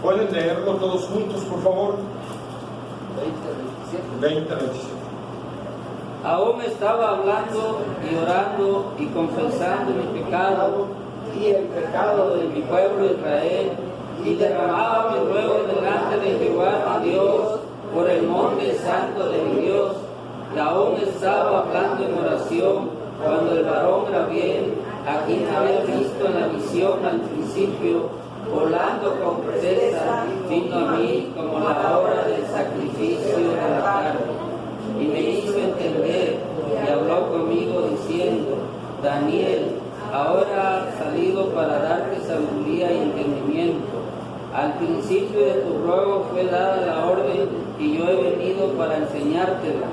¿Pueden leerlo todos juntos, por favor? 20, 27. Aún estaba hablando y orando y confesando mi pecado y el pecado de mi pueblo Israel, y derramaba mi ruego delante de Jehová mi Dios por el monte santo de mi Dios. Y aún estaba hablando en oración cuando el varón Gabriel, a quien había visto en la visión al principio, volando con presteza, vino a mí como la hora del sacrificio de la tarde. Y me hizo entender y habló conmigo diciendo: Daniel, ahora has salido para darte sabiduría y entendimiento. Al principio de tu ruego fue dada la orden y yo he venido para enseñártela,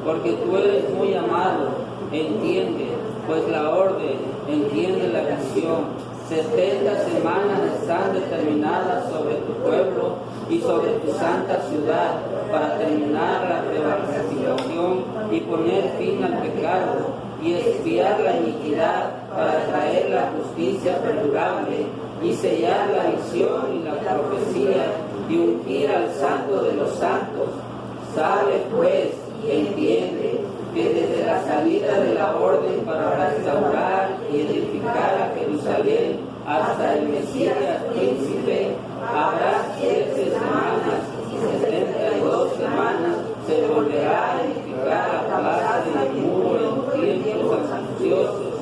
porque tú eres muy amado. Entiende, pues la orden, entiende la visión. 70 semanas están determinadas sobre tu pueblo y sobre tu santa ciudad para terminar la prevaricación y poner fin al pecado y expiar la iniquidad para traer la justicia perdurable y sellar la visión y la profecía y ungir al santo de los santos. Sabe pues, entiende, que desde la salida de la orden para restaurar y edificar a Jerusalén hasta el Mesías príncipe, habrá 7 semanas y 72 semanas se volverá a edificar la plaza del muro en tiempos angustiosos,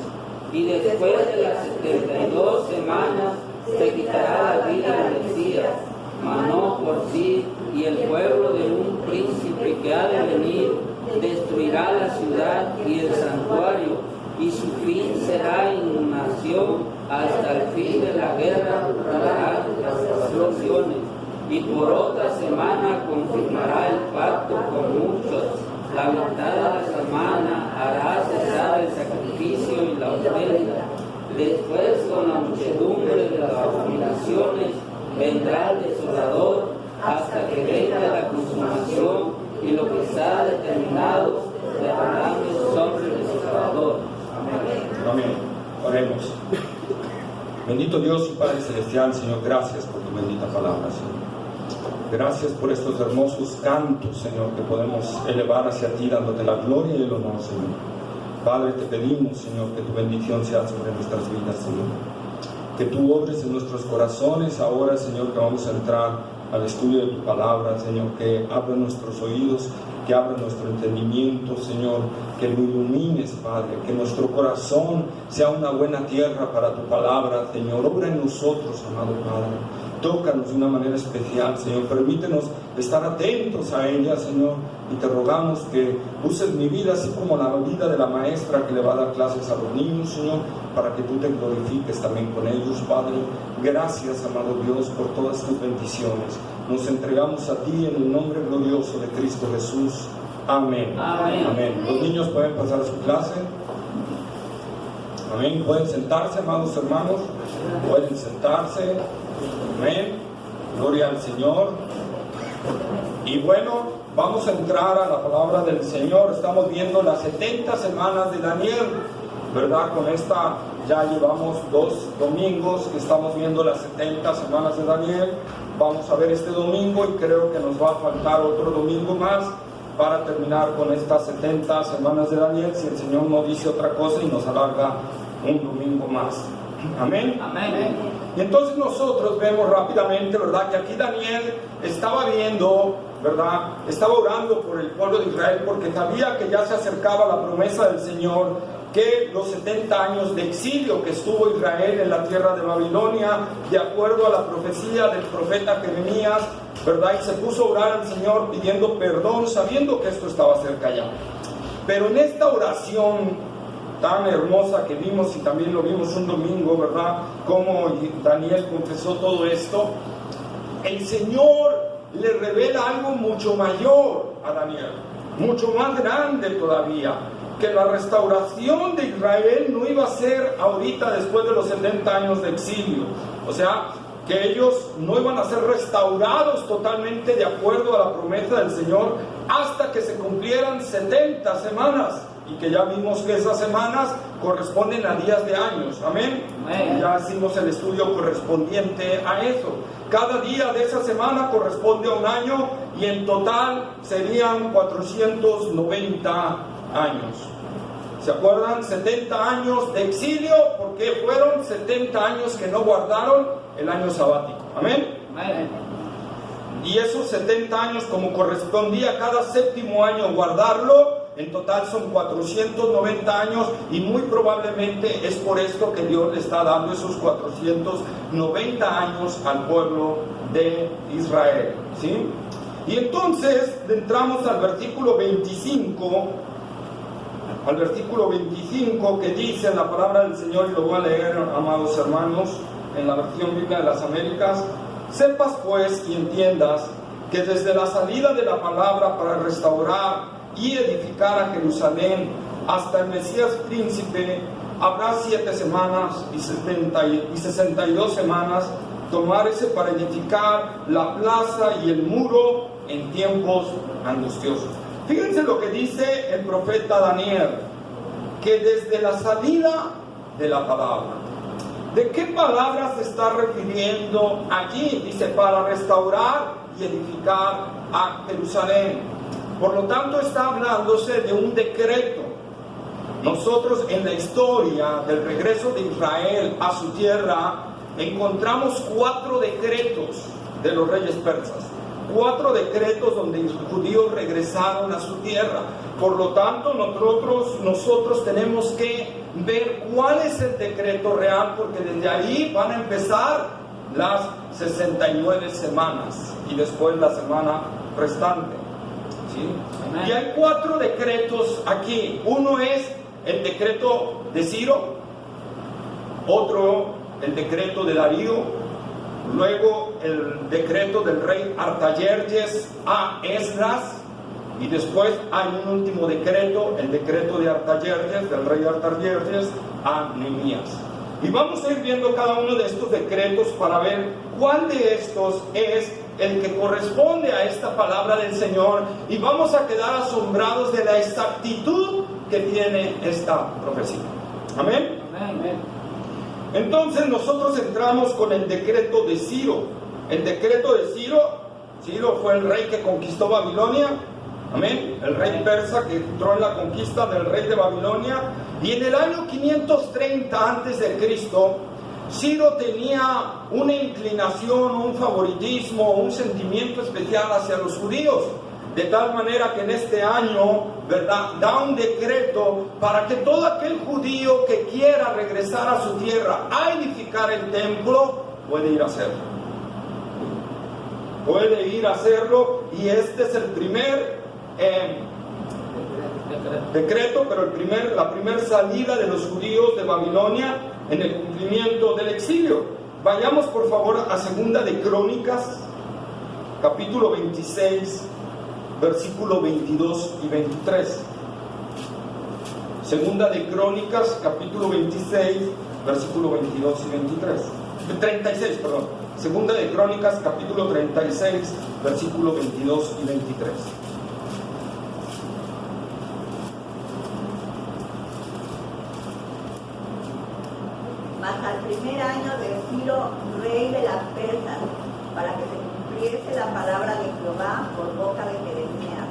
y después de las 72 semanas se quitará la vida del Mesías, mas no por sí, y el pueblo de un príncipe que ha de venir destruirá la ciudad y el santuario, y su fin será inundación hasta el fin de la guerra durarán las aflicciones, y por otra semana confirmará el pacto con muchos. La mitad de la semana hará cesar el sacrificio y la ofrenda. Después, con la muchedumbre de las abominaciones, vendrá el desolador hasta que venga la consumación, y lo que está determinado derramando sobre el desolador. Amén. Amén. Oremos. Bendito Dios y Padre Celestial, Señor, gracias por tu bendita palabra, Señor. Gracias por estos hermosos cantos, Señor, que podemos elevar hacia ti, dándote la gloria y el honor, Señor. Padre, te pedimos, Señor, que tu bendición sea sobre nuestras vidas, Señor. Que tú obres en nuestros corazones ahora, Señor, que vamos a entrar al estudio de tu palabra, Señor, que abra nuestros oídos, que abra nuestro entendimiento, Señor, que lo ilumines, Padre, que nuestro corazón sea una buena tierra para tu palabra, Señor. Obra en nosotros, amado Padre. Tócanos de una manera especial, Señor. Permítenos estar atentos a ella, Señor. Y te rogamos que uses mi vida, así como la vida de la maestra que le va a dar clases a los niños, Señor, para que tú te glorifiques también con ellos, Padre. Gracias, amado Dios, por todas tus bendiciones. Nos entregamos a ti en el nombre glorioso de Cristo Jesús. Amén. Amén. Amén. Los niños pueden pasar a su clase. Amén. Pueden sentarse, amados hermanos. Pueden sentarse. Amén. Gloria al Señor. Y bueno, vamos a entrar a la palabra del Señor. Estamos viendo las 70 semanas de Daniel, ¿verdad? Con esta ya llevamos 2 domingos que estamos viendo las 70 semanas de Daniel. Vamos a ver este domingo y creo que nos va a faltar otro domingo más para terminar con estas 70 semanas de Daniel, si el Señor no dice otra cosa y nos alarga un domingo más. Amén. Amén. Y entonces nosotros vemos rápidamente, ¿verdad?, que aquí Daniel estaba viendo, ¿verdad?, estaba orando por el pueblo de Israel porque sabía que ya se acercaba la promesa del Señor, que los 70 años de exilio que estuvo Israel en la tierra de Babilonia, de acuerdo a la profecía del profeta Jeremías, ¿verdad?, y se puso a orar al Señor pidiendo perdón, sabiendo que esto estaba cerca ya. Pero en esta oración tan hermosa que vimos, y también lo vimos un domingo, ¿verdad?, cómo Daniel confesó todo esto, el Señor le revela algo mucho mayor a Daniel, mucho más grande todavía, que la restauración de Israel no iba a ser ahorita después de los 70 años de exilio. O sea, que ellos no iban a ser restaurados totalmente de acuerdo a la promesa del Señor hasta que se cumplieran 70 semanas. Y que ya vimos que esas semanas corresponden a días de años. Amén. Amén. Ya hicimos el estudio correspondiente a eso. Cada día de esa semana corresponde a un año y en total serían 490 años. ¿Se acuerdan? 70 años de exilio, porque fueron 70 años que no guardaron el año sabático. Amén. Amén. Y esos 70 años, como correspondía a cada séptimo año guardarlo, en total son 490 años, y muy probablemente es por esto que Dios le está dando esos 490 años al pueblo de Israel, ¿sí? Y entonces entramos al versículo 25, que dice la palabra del Señor, y lo voy a leer, amados hermanos, en la versión Biblia de las Américas. Sepas pues y entiendas que desde la salida de la palabra para restaurar y edificar a Jerusalén hasta el Mesías príncipe habrá 7 semanas y 62 semanas, tomándose para edificar la plaza y el muro en tiempos angustiosos. Fíjense lo que dice el profeta Daniel, que desde la salida de la palabra. ¿De qué palabra se está refiriendo allí? Dice, para restaurar y edificar a Jerusalén. Por lo tanto, está hablándose de un decreto. Nosotros en la historia del regreso de Israel a su tierra encontramos 4 decretos de los reyes persas. 4 decretos donde los judíos regresaron a su tierra. Por lo tanto, nosotros tenemos que ver cuál es el decreto real, porque desde ahí van a empezar las 69 semanas y después la semana restante, ¿sí? Y hay 4 decretos aquí. Uno es el decreto de Ciro, otro el decreto de Darío, luego el decreto del rey Artajerjes a Esdras, y después hay un último decreto, el decreto de Artajerjes, del rey Artajerjes a Nehemías. Y vamos a ir viendo cada uno de estos decretos para ver cuál de estos es el que corresponde a esta palabra del Señor, y vamos a quedar asombrados de la exactitud que tiene esta profecía. Amén. Amén. Entonces nosotros entramos con el decreto de Ciro. El decreto de Ciro fue el rey que conquistó Babilonia. Amén. El rey persa que entró en la conquista del rey de Babilonia. Y en el año 530 antes de Cristo, Ciro tenía una inclinación, un favoritismo, un sentimiento especial hacia los judíos. De tal manera que en este año, ¿verdad?, da un decreto para que todo aquel judío que quiera regresar a su tierra a edificar el templo, puede ir a hacerlo. Puede ir a hacerlo, y este es el primer decreto, pero la primera salida de los judíos de Babilonia en el cumplimiento del exilio. Vayamos por favor a Segunda de Crónicas, capítulo 26, versículo 22 y 23. Segunda de Crónicas, capítulo 26, versículo 22 y 23. 36, perdón. Segunda de Crónicas, capítulo 36, versículo 22 y 23. Mas al primer año de Ciro, rey de las Persas, para que se cumpliese la palabra de Jehová por boca de Jeremías,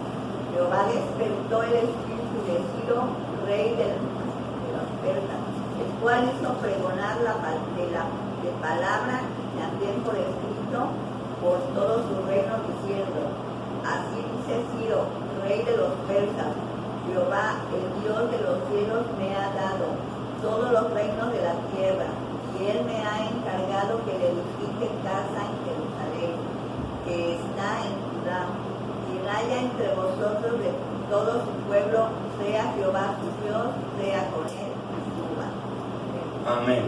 Jehová despertó el espíritu de Ciro, rey de los persas, el cual hizo pregonar la palabra también por escrito por todo su reino, diciendo: así dice Ciro, rey de los persas, Jehová, el Dios de los cielos, me ha dado todos los reinos de la tierra, y él me ha encargado que le edifique casa en Jerusalén, que está en Judá. Quien haya entre vosotros de todo su pueblo, sea Jehová su Dios, sea con él y suba. Amén.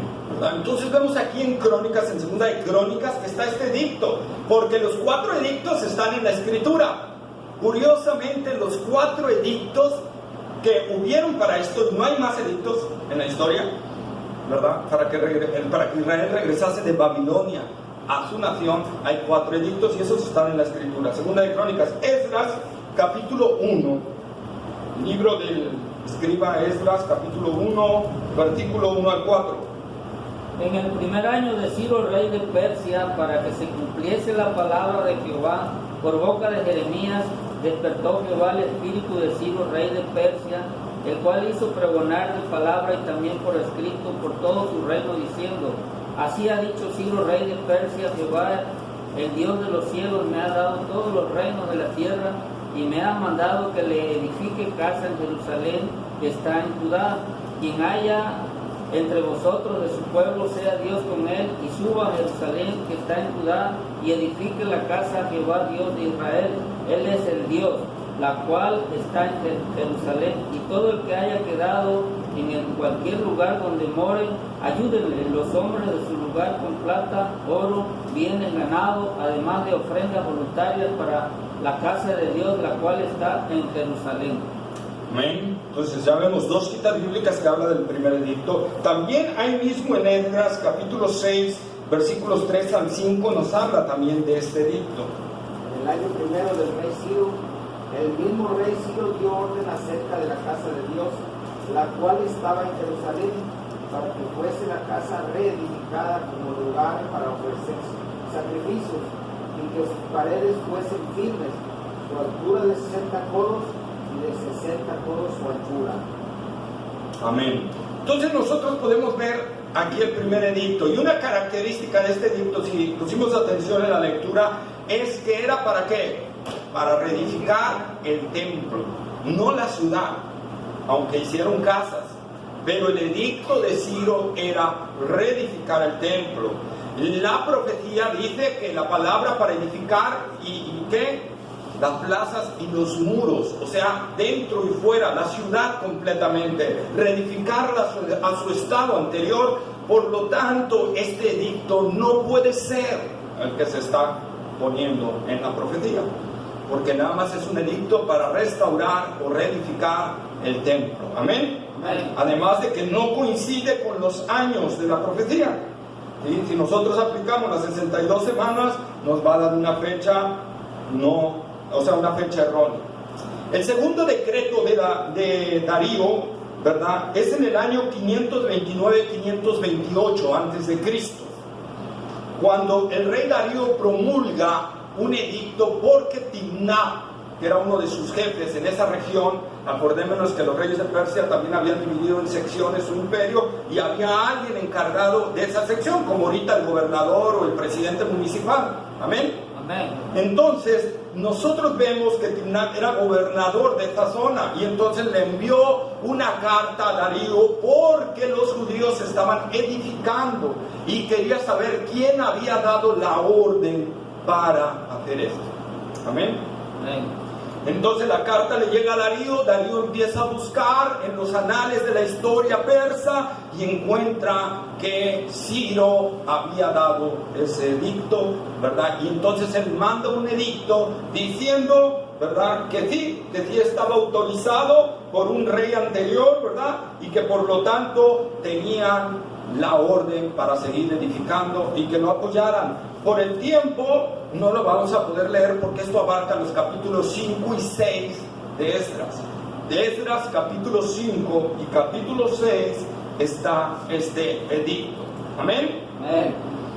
Entonces vemos aquí en Crónicas, en Segunda de Crónicas, que está este edicto, porque los 4 edictos están en la Escritura. Curiosamente, los 4 edictos que hubieron para esto, no hay más edictos en la historia, ¿verdad? Para que Israel regresase de Babilonia a su nación, hay 4 edictos, y esos están en la Escritura. Segunda de Crónicas, Esdras, capítulo 1, libro del Escriba Esdras capítulo 1, versículo 1 al 4. En el primer año de Ciro, rey de Persia, para que se cumpliese la palabra de Jehová, por boca de Jeremías, despertó Jehová el espíritu de Ciro, rey de Persia, el cual hizo pregonar de palabra y también por escrito por todo su reino, diciendo: así ha dicho Ciro, rey de Persia: Jehová, el Dios de los cielos, me ha dado todos los reinos de la tierra, y me ha mandado que le edifique casa en Jerusalén, que está en Judá. Quien haya entre vosotros de su pueblo, sea Dios con él, y suba a Jerusalén, que está en Judá, y edifique la casa a Jehová, Dios de Israel. Él es el Dios, la cual está en Jerusalén. Y todo el que haya quedado en cualquier lugar donde more, ayúdenle los hombres de su lugar con plata, oro, bienes, ganado, además de ofrendas voluntarias para la casa de Dios, la cual está en Jerusalén. Amén. Entonces ya vemos dos citas bíblicas que hablan del primer edicto. También ahí mismo en Esdras capítulo 6, versículos 3 al 5, nos habla también de este edicto. En el año primero del rey Ciro, el mismo rey Ciro dio orden acerca de la casa de Dios, la cual estaba en Jerusalén, para que fuese la casa reedificada como lugar para ofrecer sacrificios, y que sus paredes fuesen firmes, su altura de 60 codos y de 60 codos su anchura. Amén. Entonces nosotros podemos ver aquí el primer edicto, y una característica de este edicto, si pusimos atención en la lectura, es que era ¿para qué? Para reedificar el templo, no la ciudad, aunque hicieron casas, pero el edicto de Ciro era reedificar el templo. La profecía dice que la palabra para edificar y ¿qué? Las plazas y los muros, o sea, dentro y fuera, la ciudad completamente, reedificarla a su estado anterior. Por lo tanto, este edicto no puede ser el que se está poniendo en la profecía, porque nada más es un edicto para restaurar o reedificar el templo. Amén. Amén. Además de que no coincide con los años de la profecía. ¿Sí? Si nosotros aplicamos las 62 semanas, nos va a dar una fecha una fecha errónea. El segundo decreto de Darío, ¿verdad?, es en el año 529-528 antes de Cristo, cuando el rey Darío promulga un edicto porque Timná, que era uno de sus jefes en esa región, acordémonos que los reyes de Persia también habían dividido en secciones su imperio, y había alguien encargado de esa sección, como ahorita el gobernador o el presidente municipal. Amén. Amén. Entonces nosotros vemos que Timná era gobernador de esta zona, y entonces le envió una carta a Darío porque los judíos estaban edificando y quería saber quién había dado la orden para hacer esto. Amén. Amén. Entonces la carta le llega a Darío. Darío empieza a buscar en los anales de la historia persa y encuentra que Ciro había dado ese edicto, ¿verdad? Y entonces él manda un edicto diciendo, ¿verdad?, que sí estaba autorizado por un rey anterior, ¿verdad?, y que por lo tanto tenían la orden para seguir edificando y que lo apoyaran. Por el tiempo no lo vamos a poder leer porque esto abarca los capítulos 5 y 6 de Esdras. De Esdras capítulo 5 y capítulo 6 está este edicto. Amén. Amén.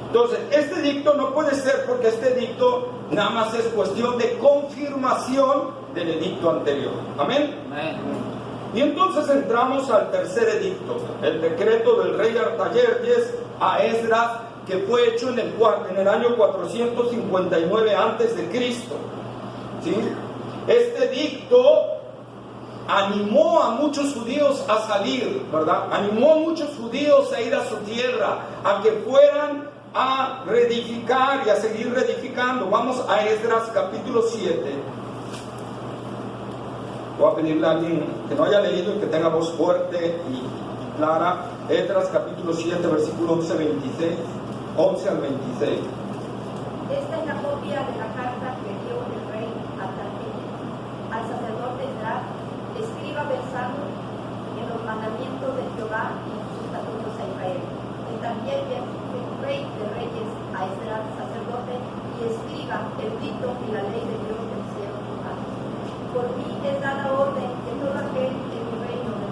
Entonces, este edicto no puede ser porque este edicto nada más es cuestión de confirmación del edicto anterior. Amén. Amén. Y entonces entramos al tercer edicto, el decreto del rey Artajerjes a Esdras, que fue hecho en el año 459 antes de Cristo. ¿Sí? Este edicto animó a muchos judíos a salir, ¿verdad? Animó a muchos judíos a ir a su tierra, a que fueran a reedificar y a seguir reedificando. Vamos a Esdras capítulo 7. Voy a pedirle a alguien que no haya leído y que tenga voz fuerte y clara. Esdras capítulo 7, versículo 11 al 26. Esta es la copia de la carta que dio el rey Artajerjes al sacerdote Esdras, escriba versando en los mandamientos de Jehová y en sus estatutos a Israel. Y también el rey de reyes a Esdras, sacerdote, y escriba el dicto y la ley de Dios del cielo. Por mí es dada orden que todo aquel en mi reino de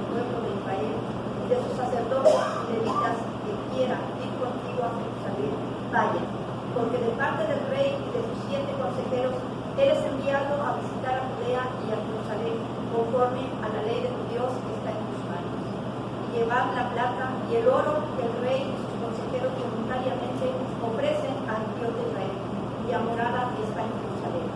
de sus sacerdotes y levitas que quieran ir contigo a Jerusalén, vayan, porque de parte del rey y de sus 7 consejeros eres enviado a visitar a Judea y a Jerusalén, conforme a la ley de tu Dios que está en tus manos. Y llevad la plata y el oro que el rey y sus consejeros voluntariamente ofrecen al Dios de Israel, y a morada que está en Jerusalén.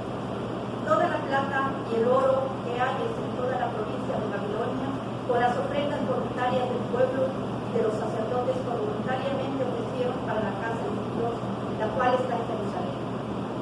Toda la plata y el oro que hayes en toda la provincia de Babilonia, con las ofrendas voluntarias del pueblo y de los sacerdotes que voluntariamente ofrecieron para la casa de Dios, la cual está en Jerusalén.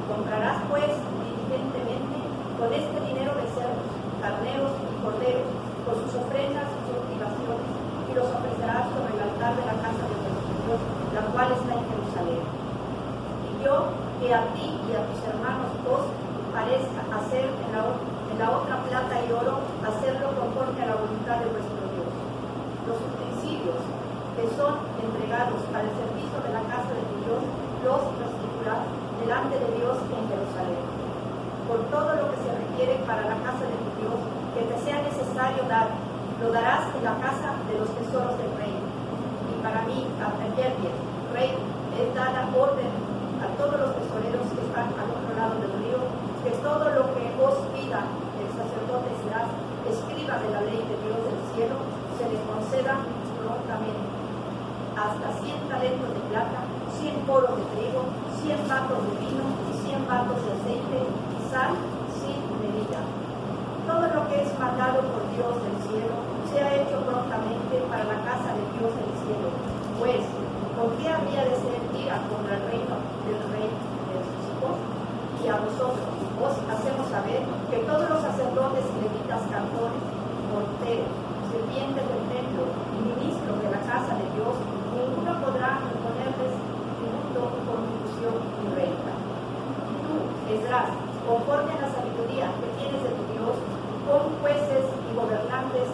Comprarás pues diligentemente con este dinero becerros, carneros y corderos, con sus ofrendas y sus libaciones, y los ofrecerás sobre el altar de la casa de Dios, la cual está en Jerusalén. Y yo, que a ti y a tus hermanos os parezca hacer en la otra plata y oro, hacerlo conforme a la voluntad de vuestro Dios. Los utensilios que son entregados para el servicio de la casa de tu Dios, los restituirás delante de Dios en Jerusalén. Por todo lo que se requiere para la casa de tu Dios, que te sea necesario dar, lo darás en la casa de los tesoros del rey. Y para mí, Artajerjes, rey, es dada orden a todos los tesoreros que están al otro lado del río, que todo lo que os pida el sacerdote será escriba de la ley de Dios del cielo, se le conceda prontamente. Hasta 100 talentos de plata, 100 coros de trigo, 100 batos de vino y 100 batos de aceite y sal sin medida. Todo lo que es mandado por Dios del cielo sea hecho prontamente para la casa de Dios del cielo. Pues, ¿por qué habría de ser ira contra el reino del rey de sus hijos? Y a vosotros os hacemos saber que todos los sacerdotes y levitas, cantores, porteros, sirvientes del templo y ministros de la casa de Dios, ninguno podrá imponerles tributo, contribución y renta. Y tú, Esdras, conforme a la sabiduría que tienes de tu Dios, pon jueces y gobernantes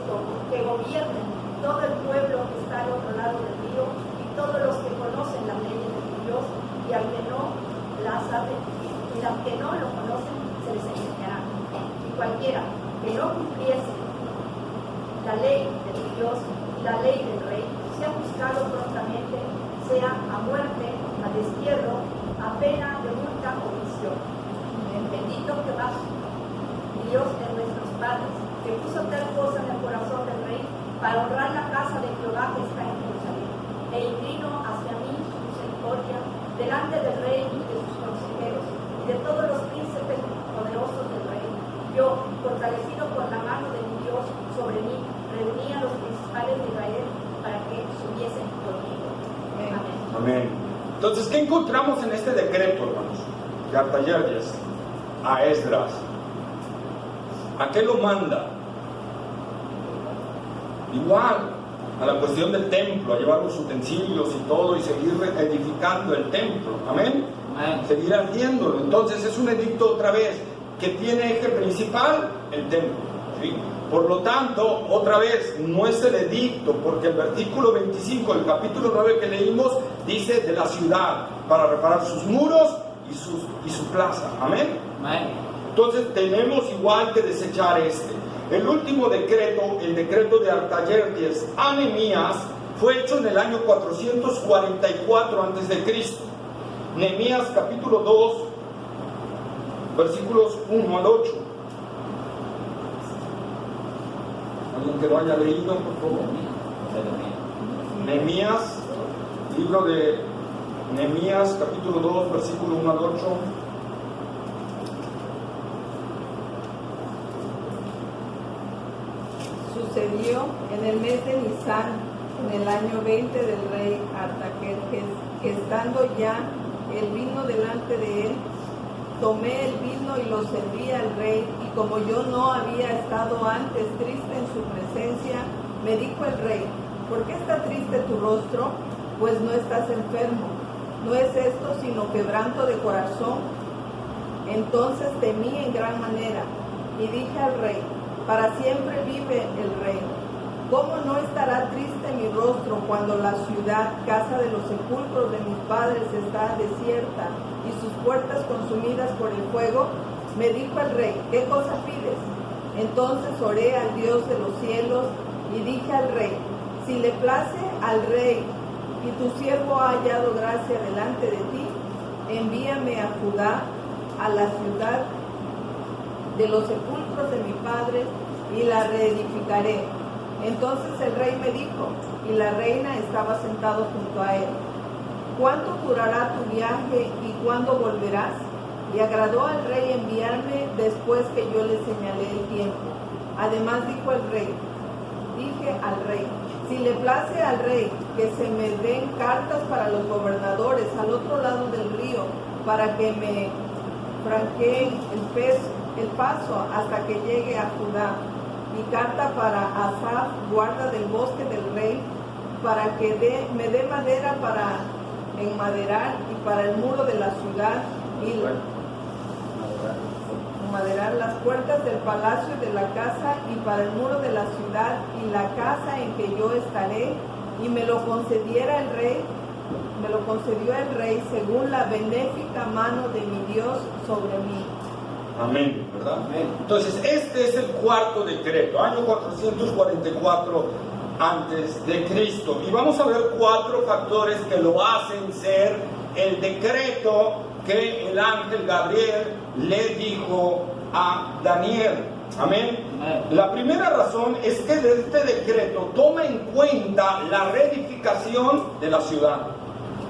que gobiernen todo el pueblo que está al otro lado del río, y todos los que conocen las leyes de tu Dios, y al que no las sabe, y al que no lo conocen, se les enseñará. Y cualquiera que no cumpliese la ley de tu Dios y la ley del rey, sea buscado prontamente, sea a muerte, a destierro, a pena de multa o prisión. Bendito Jehová, Dios de nuestros padres, que puso tal cosa en el corazón del rey para honrar la casa de Jehová que está en Jerusalén, e inclino hacia mí su misericordia delante del rey y de sus consejeros y de todos los príncipes poderosos del rey. Yo, fortalecido por la mano de mi Dios sobre mí, reuní a los principales de Israel para que subiesen conmigo. Amén. Amén. Entonces, ¿qué encontramos en este decreto, hermanos? De Artajerjes a Esdras. ¿A qué lo manda? Igual a la cuestión del templo, a llevar los utensilios y todo, y seguir edificando el templo. Amén. Amén. Seguir haciéndolo. Entonces es un edicto otra vez que tiene eje principal el templo, ¿sí? Por lo tanto, otra vez, no es el edicto, porque el versículo 25 del capítulo 9 que leímos dice de la ciudad, para reparar sus muros y su plaza. Amén. Amén. Entonces tenemos igual que desechar este. El último decreto, el decreto de Artajerjes a Nehemías, fue hecho en el año 444 a.C. Nehemías capítulo 2, versículos 1 al 8. ¿Alguien que lo haya leído, por favor? Nehemías, libro de Nehemías capítulo 2, versículo 1 al 8. Sucedió en el mes de Nisán, en el año 20 del rey Artajerjes, que estando ya el vino delante de él, tomé el vino y lo serví al rey, y como yo no había estado antes triste en su presencia, me dijo el rey: ¿por qué está triste tu rostro? Pues no estás enfermo. ¿No es esto sino quebranto de corazón? Entonces temí en gran manera, y dije al rey: para siempre vive el rey. ¿Cómo no estará triste mi rostro cuando la ciudad, casa de los sepulcros de mis padres, está desierta y sus puertas consumidas por el fuego? Me dijo el rey: ¿qué cosa pides? Entonces oré al Dios de los cielos y dije al rey: Si le place al rey y tu siervo ha hallado gracia delante de ti, envíame a Judá, a la ciudad de los sepulcros de mi padre, y la reedificaré. Entonces el rey me dijo, y la reina estaba sentado junto a él: ¿Cuánto durará tu viaje y cuándo volverás? Y agradó al rey enviarme después que yo le señalé el tiempo. Además dije al rey, si le place al rey que se me den cartas para los gobernadores al otro lado del río, para que me franqueen el paso hasta que llegue a Judá, y carta para Asaf, guarda del bosque del rey, para que me dé madera para enmaderar y para el muro de la ciudad, y maderar las puertas del palacio y de la casa, y para el muro de la ciudad y la casa en que yo estaré, y me lo concedió el rey según la benéfica mano de mi Dios sobre mí. Amén, ¿verdad? Amén. Entonces, este es el cuarto decreto, año 444 antes de Cristo. Y vamos a ver 4 factores que lo hacen ser el decreto que el ángel Gabriel le dijo a Daniel. Amén. La primera razón es que este decreto toma en cuenta la reedificación de la ciudad.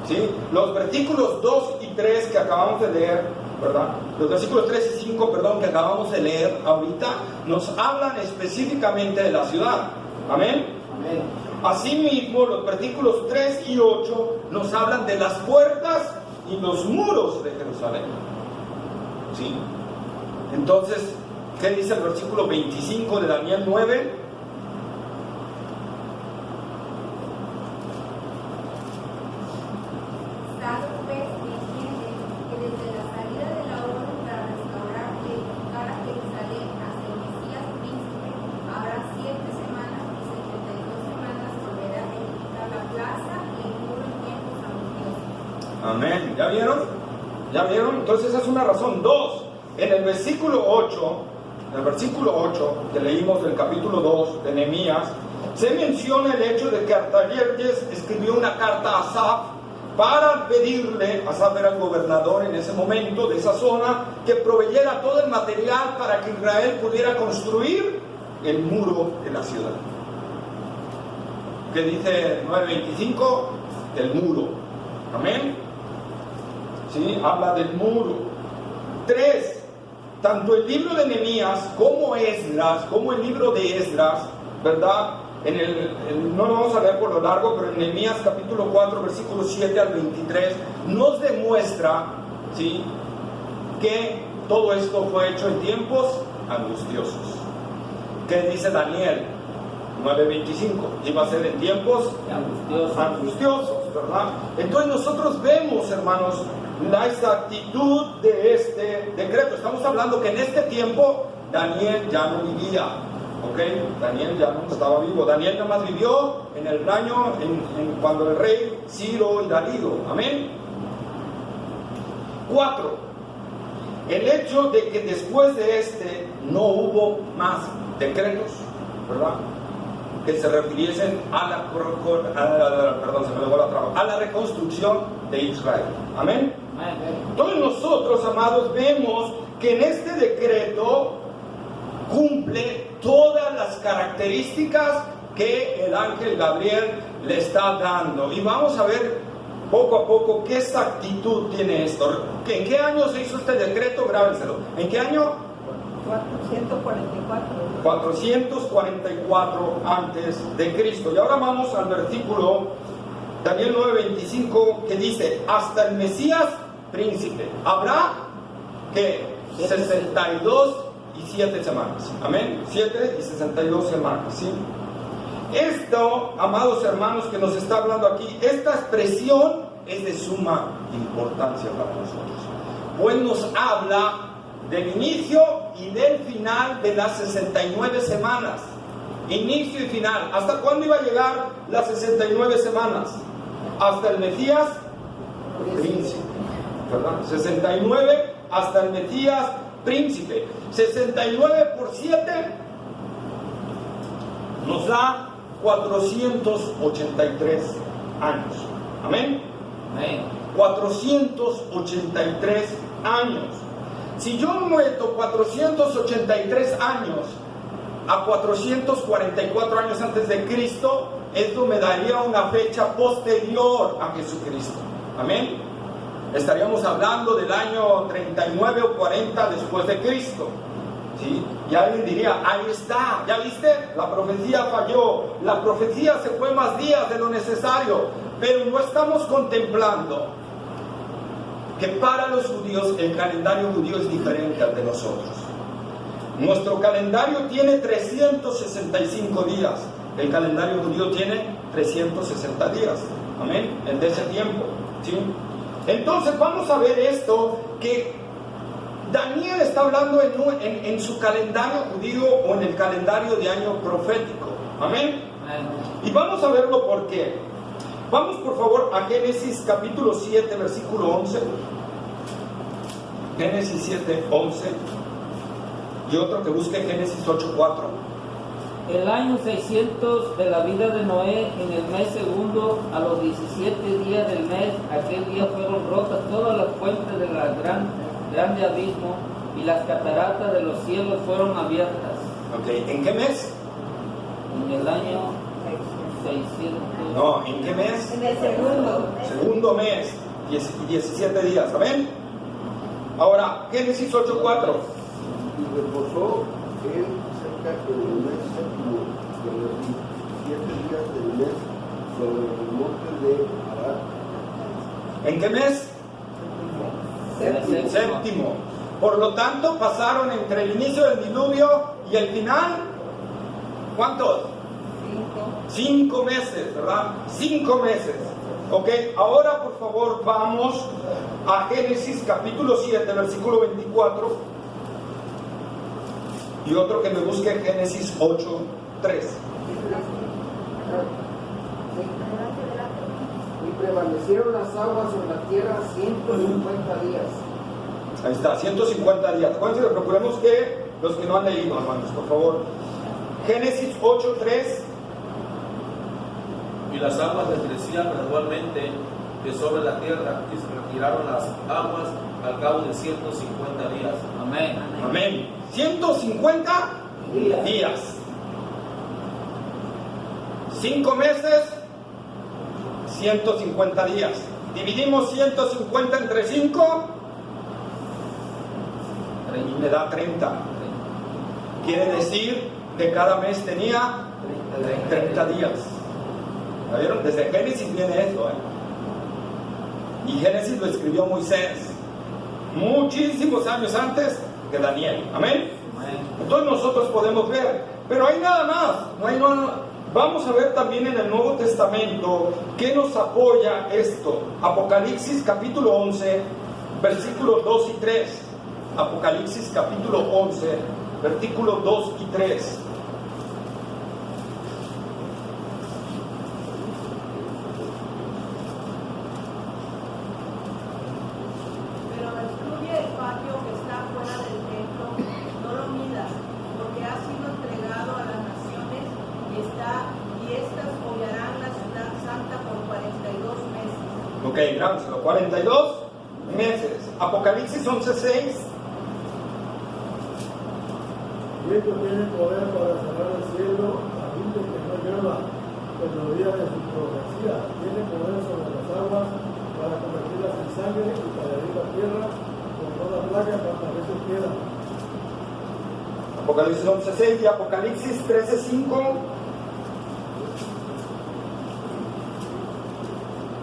¿Sí? Los versículos 2 y 3 que acabamos de leer, ¿verdad? Los versículos 3 y 5, perdón, que acabamos de leer ahorita, nos hablan específicamente de la ciudad. Amén. Amén. Asimismo, los versículos 3 y 8 nos hablan de las puertas y los muros de Jerusalén. ¿Sí? Entonces, ¿qué dice el versículo 25 de Daniel 9? Amén. ¿Ya vieron? ¿Ya vieron? Entonces esa es una razón. 2. En el versículo 8, que leímos del capítulo 2 de Nehemías, se menciona el hecho de que Artajerjes escribió una carta a Asaf para pedirle, Asaf era el gobernador en ese momento de esa zona, que proveyera todo el material para que Israel pudiera construir el muro de la ciudad. ¿Qué dice 9:25? El muro. Amén. ¿Sí? Habla del muro. 3. Tanto el libro de Nehemías como Esdras, como el libro de Esdras, ¿verdad? No lo vamos a leer por lo largo, pero en Nehemías capítulo 4, versículos 7 al 23, nos demuestra, ¿sí?, que todo esto fue hecho en tiempos angustiosos. ¿Qué dice Daniel 9:25? Iba a ser en tiempos angustiosos, ¿verdad? Entonces nosotros vemos, hermanos, la exactitud de este decreto. Estamos hablando que en este tiempo Daniel ya no vivía, ¿ok? Daniel ya no estaba vivo. Daniel nada más vivió en el año cuando el rey Ciro y Darío. Amén. 4. El hecho de que después de este no hubo más decretos, ¿verdad?, que se refiriesen a la reconstrucción de Israel. Amén. Entonces nosotros, amados, vemos que en este decreto cumple todas las características que el ángel Gabriel le está dando. Y vamos a ver poco a poco qué exactitud tiene esto. ¿En qué año se hizo este decreto? Grábenselo. ¿En qué año? 444 antes de Cristo. Y ahora vamos al versículo Daniel 9:25, que dice: hasta el Mesías príncipe habrá que 62 y 7 semanas. Amén. 7 y 62 semanas, ¿sí? Esto, amados hermanos, que nos está hablando aquí, esta expresión es de suma importancia para nosotros, pues nos habla del inicio y del final de las 69 semanas. Inicio y final. ¿Hasta cuándo iba a llegar las 69 semanas? Hasta el Mesías príncipe, ¿verdad? 69 hasta el Mesías príncipe. 69 por 7 nos da 483 años. Amén. Amén. 483 años. Si yo meto 483 años a 444 años antes de Cristo, esto me daría una fecha posterior a Jesucristo. Amén. Estaríamos hablando del año 39 o 40 después de Cristo. ¿Sí? Y alguien diría, ahí está, ¿ya viste? La profecía falló, la profecía se fue más días de lo necesario, pero no estamos contemplando que para los judíos el calendario judío es diferente al de nosotros. Nuestro calendario tiene 365 días, el calendario judío tiene 360 días, amén, en ese tiempo, ¿sí? Entonces vamos a ver esto, que Daniel está hablando en su calendario judío o en el calendario de año profético, amén. Y vamos a verlo por qué. Vamos por favor a Génesis capítulo 7, versículo 11. Génesis 7, 11. Y otro que busque Génesis 8, 4. El año 600 de la vida de Noé, en el mes segundo, a los 17 días del mes, aquel día fueron rotas todas las fuentes del grande abismo, y las cataratas de los cielos fueron abiertas. Okay. ¿En qué mes? En el año 600. No, ¿en qué mes? En el segundo. Segundo mes, 17 días, ¿amén? Ahora, Génesis 8, 4. Y reposó él cerca del mes séptimo de los 17 días del mes sobre el monte de Arad. ¿En qué mes? Séptimo. Por lo tanto, pasaron entre el inicio del diluvio y el final, ¿cuántos? 5 meses, ¿verdad? 5 meses. Ok, ahora por favor vamos a Génesis capítulo 7, versículo 24. Y otro que me busque Génesis 8, 3. Y prevalecieron las aguas sobre la tierra 150 días. Ahí está, 150 días. Acuérdense que procuremos que los que no han leído, hermanos, por favor. Génesis 8, 3. Y las aguas decrecían gradualmente de sobre la tierra y se retiraron las aguas al cabo de 150 días. Amén. Amén. 150 días. 5 meses, 150 días. Dividimos 150 entre 5 y me da 30. Quiere decir que cada mes tenía 30 días. ¿Ya vieron? Desde Génesis viene esto, Y Génesis lo escribió Moisés muchísimos años antes que Daniel. Amén. Entonces nosotros podemos ver, pero hay nada más, no hay nada. Vamos a ver también en el Nuevo Testamento que nos apoya esto. Apocalipsis capítulo 11, versículos 2 y 3. Apocalipsis capítulo 11, versículos 2 y 3. Pero destruye el patio que está fuera del templo, no lo midas, porque ha sido entregado a las naciones y estas hollarán la ciudad santa por 42 meses. Ok, grábenselo, 42 meses. Apocalipsis 11:6. Y esto tiene poder para cerrar el cielo a fin de que no llueva en los días de su profecía. Tiene poder sobre las aguas para convertirlas en sangre y para herir la tierra con toda plaga cuantas veces quiera. Apocalipsis 11:6 y Apocalipsis 13:5.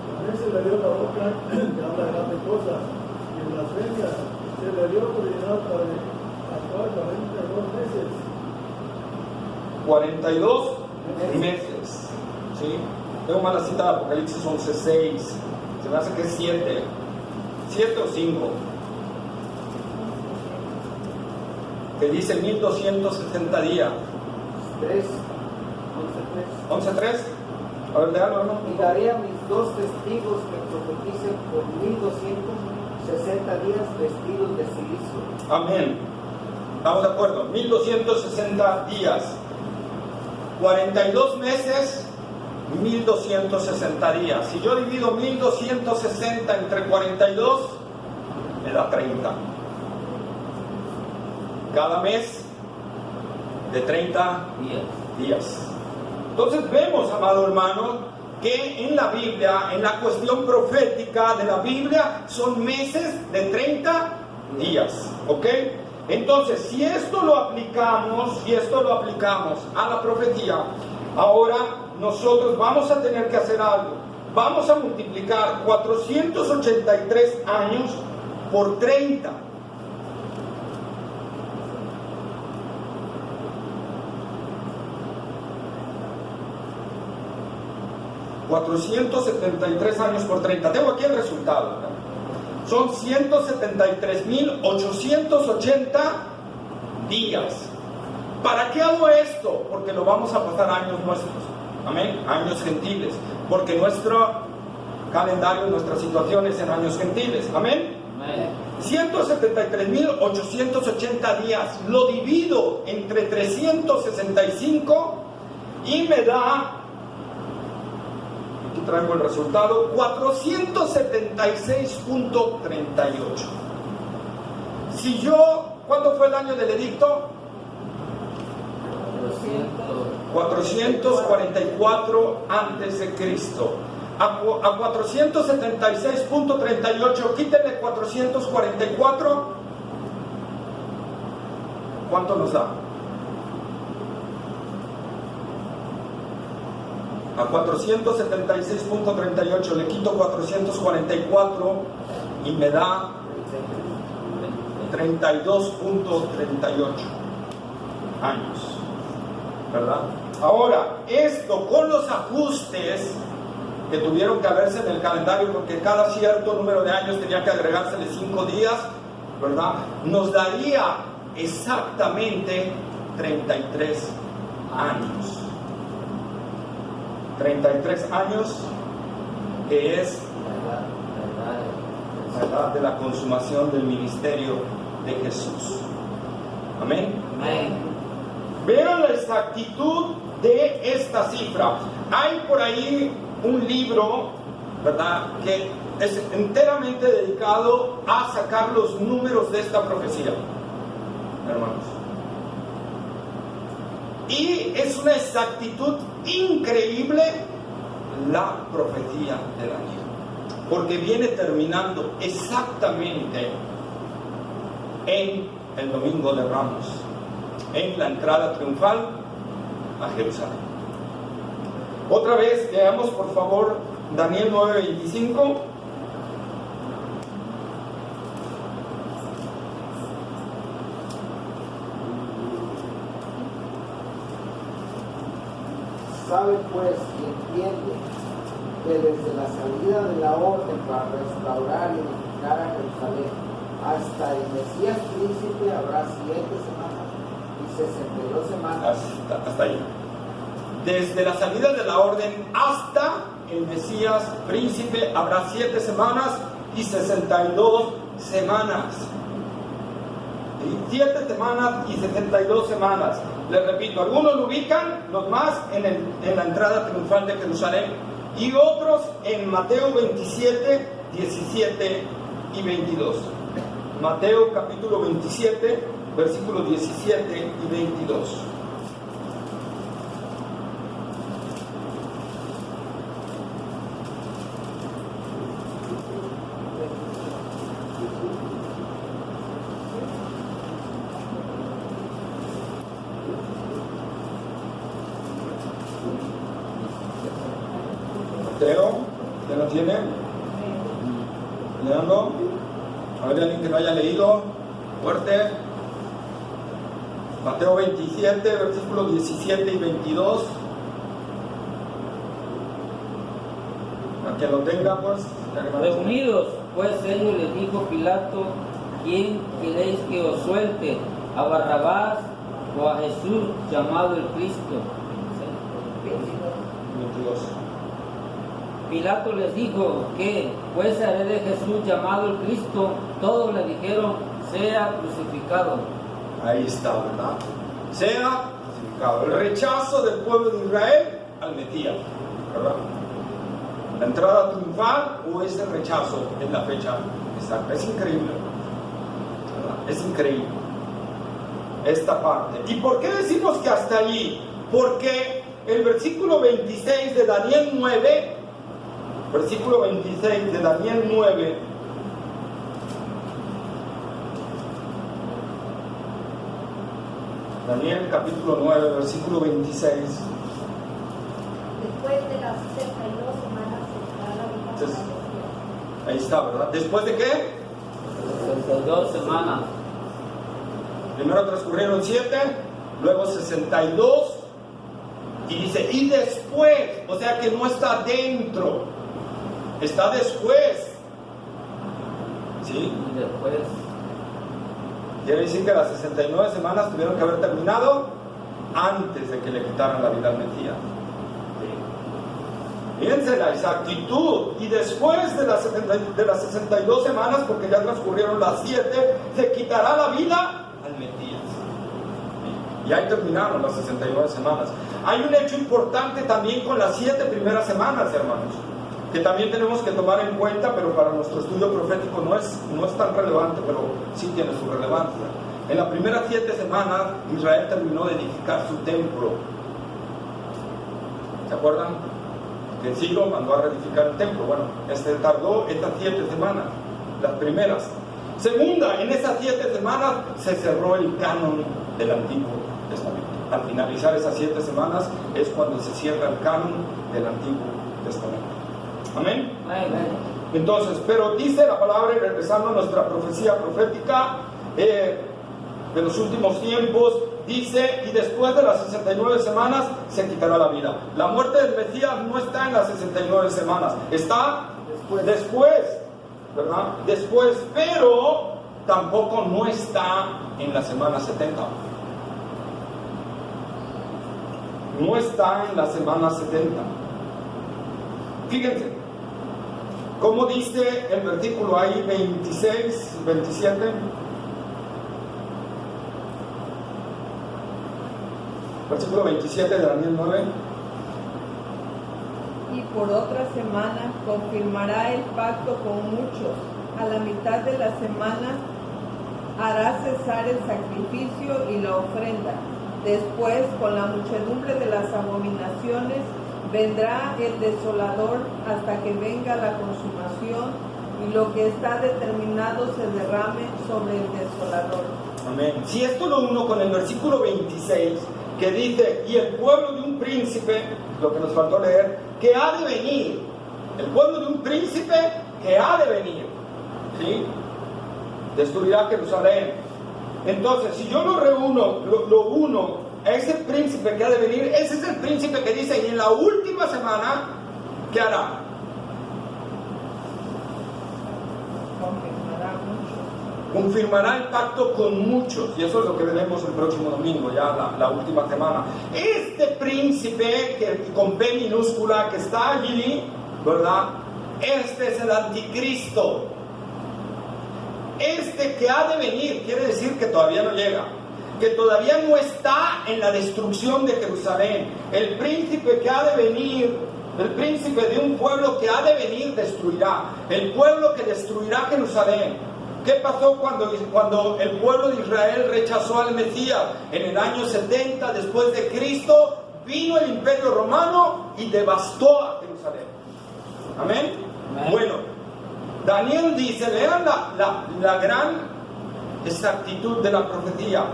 También se le dio la boca que habla grandes cosas y blasfemias. Se le dio autoridad para actuar 42 meses. 42 meses. ¿Sí? Tengo mala cita de Apocalipsis 11:6. Se me hace que es 7. 7 o 5. Que dice 1260 días. 3, 11:3. A ver, léalo, hermano. y daré a mis 2 testigos que profeticen por 1260 días vestidos de silicio. Amén. ¿Estamos de acuerdo? 1260 días. 42 meses, 1260 días. Si yo divido 1260 entre 42, me da 30. Cada mes de 30 días. Entonces vemos, amado hermano, que en la Biblia, en la cuestión profética de la Biblia, son meses de 30 días, ¿ok? Entonces, si esto lo aplicamos a la profecía, ahora nosotros vamos a tener que hacer algo. Vamos a multiplicar 483 años por 30. $473 años por 30. Tengo aquí el resultado, ¿no? Son 173.880 días. ¿Para qué hago esto? Porque lo vamos a pasar años nuestros. Amén. Años gentiles. Porque nuestro calendario, nuestra situación es en años gentiles. Amén. 173.880 días. Lo divido entre 365 y me da, aquí traigo el resultado, 476.38. Si yo, ¿cuándo fue el año del edicto? 444 antes de Cristo. A 476.38, quítenle 444. ¿Cuánto nos da? A 476.38 le quito 444 y me da 32.38 años, ¿verdad? Ahora, esto con los ajustes que tuvieron que haberse en el calendario, porque cada cierto número de años tenía que agregársele 5 días, ¿verdad? Nos daría exactamente 33 años. 33 años, que es la edad de la consumación del ministerio de Jesús. Amén. Amén. Vean la exactitud de esta cifra. Hay por ahí un libro, ¿verdad?, que es enteramente dedicado a sacar los números de esta profecía, hermanos. Y es una exactitud increíble la profecía de Daniel, porque viene terminando exactamente en el Domingo de Ramos, en la entrada triunfal a Jerusalén. Otra vez, leamos por favor Daniel 9:25. Sabe pues y entiende que desde la salida de la orden para restaurar y edificar a Jerusalén hasta el Mesías príncipe habrá 7 semanas y 62 semanas. Hasta ahí. Desde la salida de la orden hasta el Mesías príncipe habrá 7 semanas y 62 semanas. 7 semanas y 62 semanas. Les repito, algunos lo ubican, los más en la entrada triunfal de Jerusalén, y otros en Mateo 27, 17 y 22. Mateo capítulo 27, versículos 17 y 22. Mateo, ¿quién lo tiene? ¿Leando? A ver, alguien que no haya leído, fuerte. Mateo 27, versículos 17 y 22. Para que lo tenga, pues. Reunidos, pues ellos les dijo Pilato: ¿quién queréis que os suelte? ¿A Barrabás o a Jesús, llamado el Cristo? 22. Pilato les dijo: ¿qué pues haré de Jesús, llamado el Cristo? Todos le dijeron: sea crucificado. Ahí está, ¿verdad? Sea crucificado. significado. El rechazo del pueblo de Israel al Mesías, ¿verdad? La entrada triunfal o ese rechazo en la fecha exacta. Es increíble, ¿verdad? Es increíble esta parte. ¿Y por qué decimos que hasta allí? Porque el versículo 26 de Daniel 9, versículo 26 de Daniel 9, Daniel capítulo 9, versículo 26. Después de las 62 semanas se Entonces, ahí está, ¿verdad? ¿Después de qué? 62 semanas. Primero transcurrieron 7, luego 62, y dice, y después, o sea que no está dentro, está después. ¿Sí? Y después, Quiere decir que las 69 semanas tuvieron que haber terminado antes de que le quitaran la vida al Mesías. Fíjense la exactitud. Y después de las 62 semanas, porque ya transcurrieron las 7, se quitará la vida al Mesías. Y ahí terminaron las 69 semanas. Hay un hecho importante también con las 7 primeras semanas, hermanos, que también tenemos que tomar en cuenta, pero para nuestro estudio profético no es tan relevante, pero sí tiene su relevancia. En las primeras 7 semanas, Israel terminó de edificar su templo. ¿Se acuerdan? Que Ciro mandó a reedificar el templo. Bueno, tardó estas 7 semanas, las primeras. Segunda, en esas 7 semanas se cerró el canon del Antiguo Testamento. Al finalizar esas 7 semanas es cuando se cierra el canon del Antiguo Testamento. Amén. Entonces, pero dice la palabra, y regresando a nuestra profecía profética de los últimos tiempos, dice, y después de las 69 semanas se quitará la vida. La muerte del Mesías no está en las 69 semanas, está después, ¿verdad? Después, pero tampoco no está en la semana 70. No está en la semana 70. Fíjense, ¿cómo dice el versículo ahí 26, 27? Versículo 27 de Daniel 9. Y por otra semana confirmará el pacto con muchos. A la mitad de la semana hará cesar el sacrificio y la ofrenda. Después, con la muchedumbre de las abominaciones, vendrá el desolador hasta que venga la consumación y lo que está determinado se derrame sobre el desolador. Amén. Si esto lo uno con el versículo 26, que dice, y el pueblo de un príncipe, lo que nos faltó leer, que ha de venir, el pueblo de un príncipe que ha de venir, ¿sí? Destruirá Jerusalén. Entonces, si yo lo reúno, lo uno a ese príncipe que ha de venir, ese es el príncipe que dice, y en la última semana, ¿qué hará? Confirmará el pacto con muchos, y eso es lo que veremos el próximo domingo, ya la última semana. Este príncipe con P minúscula que está allí, ¿verdad? Este es el anticristo. Este que ha de venir, quiere decir que todavía no llega, que todavía no está en la destrucción de Jerusalén. El príncipe que ha de venir, el príncipe de un pueblo que ha de venir destruirá, el pueblo que destruirá Jerusalén. ¿Qué pasó cuando el pueblo de Israel rechazó al Mesías? En el año 70 después de Cristo vino el Imperio Romano y devastó a Jerusalén. Amén. Bueno, Daniel dice, vean la gran exactitud de la profecía.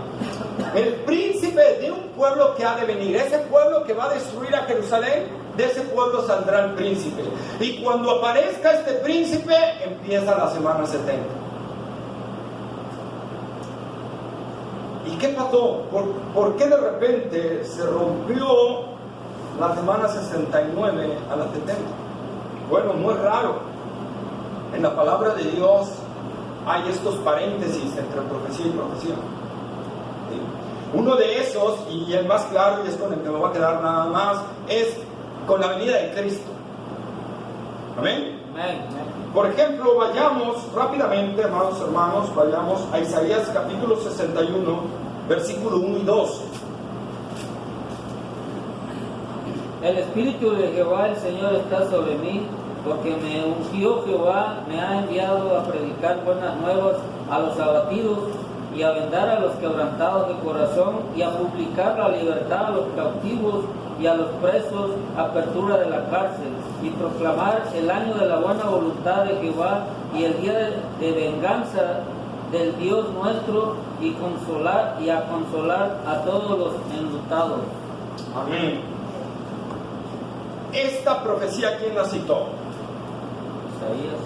El príncipe de un pueblo que ha de venir, ese pueblo que va a destruir a Jerusalén, de ese pueblo saldrá el príncipe. Y cuando aparezca este príncipe, empieza la semana 70. ¿Y qué pasó? ¿Por qué de repente se rompió la semana 69 a la 70? Bueno, no es raro. En la palabra de Dios hay estos paréntesis entre profecía y profecía. ¿Sí? Uno de esos, y el más claro, y es con el que me va a quedar nada más, es con la venida de Cristo. ¿Amén? Amén. Por ejemplo, vayamos rápidamente, amados hermanos, vayamos a Isaías capítulo 61, versículo 1 y 2. El Espíritu de Jehová, el Señor, está sobre mí, porque me ungió Jehová, me ha enviado a predicar buenas nuevas a los abatidos y a vendar a los quebrantados de corazón y a publicar la libertad a los cautivos y a los presos, apertura de la cárcel, y proclamar el año de la buena voluntad de Jehová y el día de venganza del Dios nuestro, y a consolar a todos los enlutados. Amén. Esta profecía, ¿quién la citó? Isaías.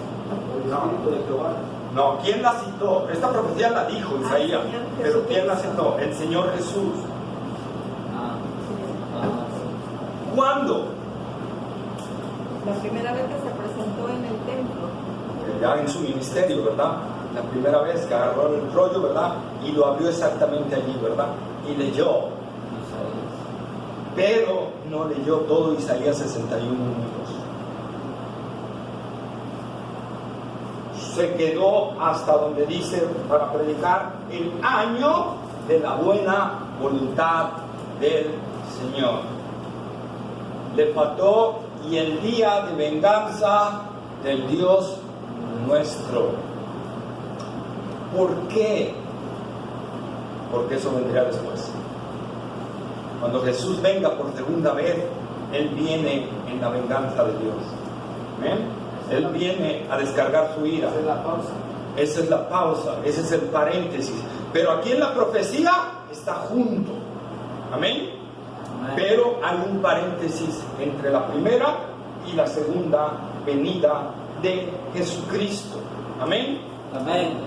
El Espíritu de Jehová. No, ¿quién la citó? Esta profecía la dijo Isaías, Señor pero Jesús. ¿quién la citó? El Señor Jesús. ¿Cuándo? La primera vez que se presentó en el templo. Ya en su ministerio, ¿verdad? La primera vez que agarró el rollo, ¿verdad? Y lo abrió exactamente allí, ¿verdad? Y leyó, pero no leyó todo Isaías 61 minutos. Se quedó hasta donde dice para predicar el año de la buena voluntad del Señor. Le faltó y el día de venganza del Dios nuestro. ¿Por qué? Porque eso vendría después. Cuando Jesús venga por segunda vez, Él viene en la venganza de Dios. ¿Amén? Él viene a descargar su ira. Esa es la pausa. Esa es la pausa, ese es el paréntesis. Pero aquí en la profecía está junto. Amén. Pero hay un paréntesis entre la primera y la segunda venida de Jesucristo. Amén. Amén.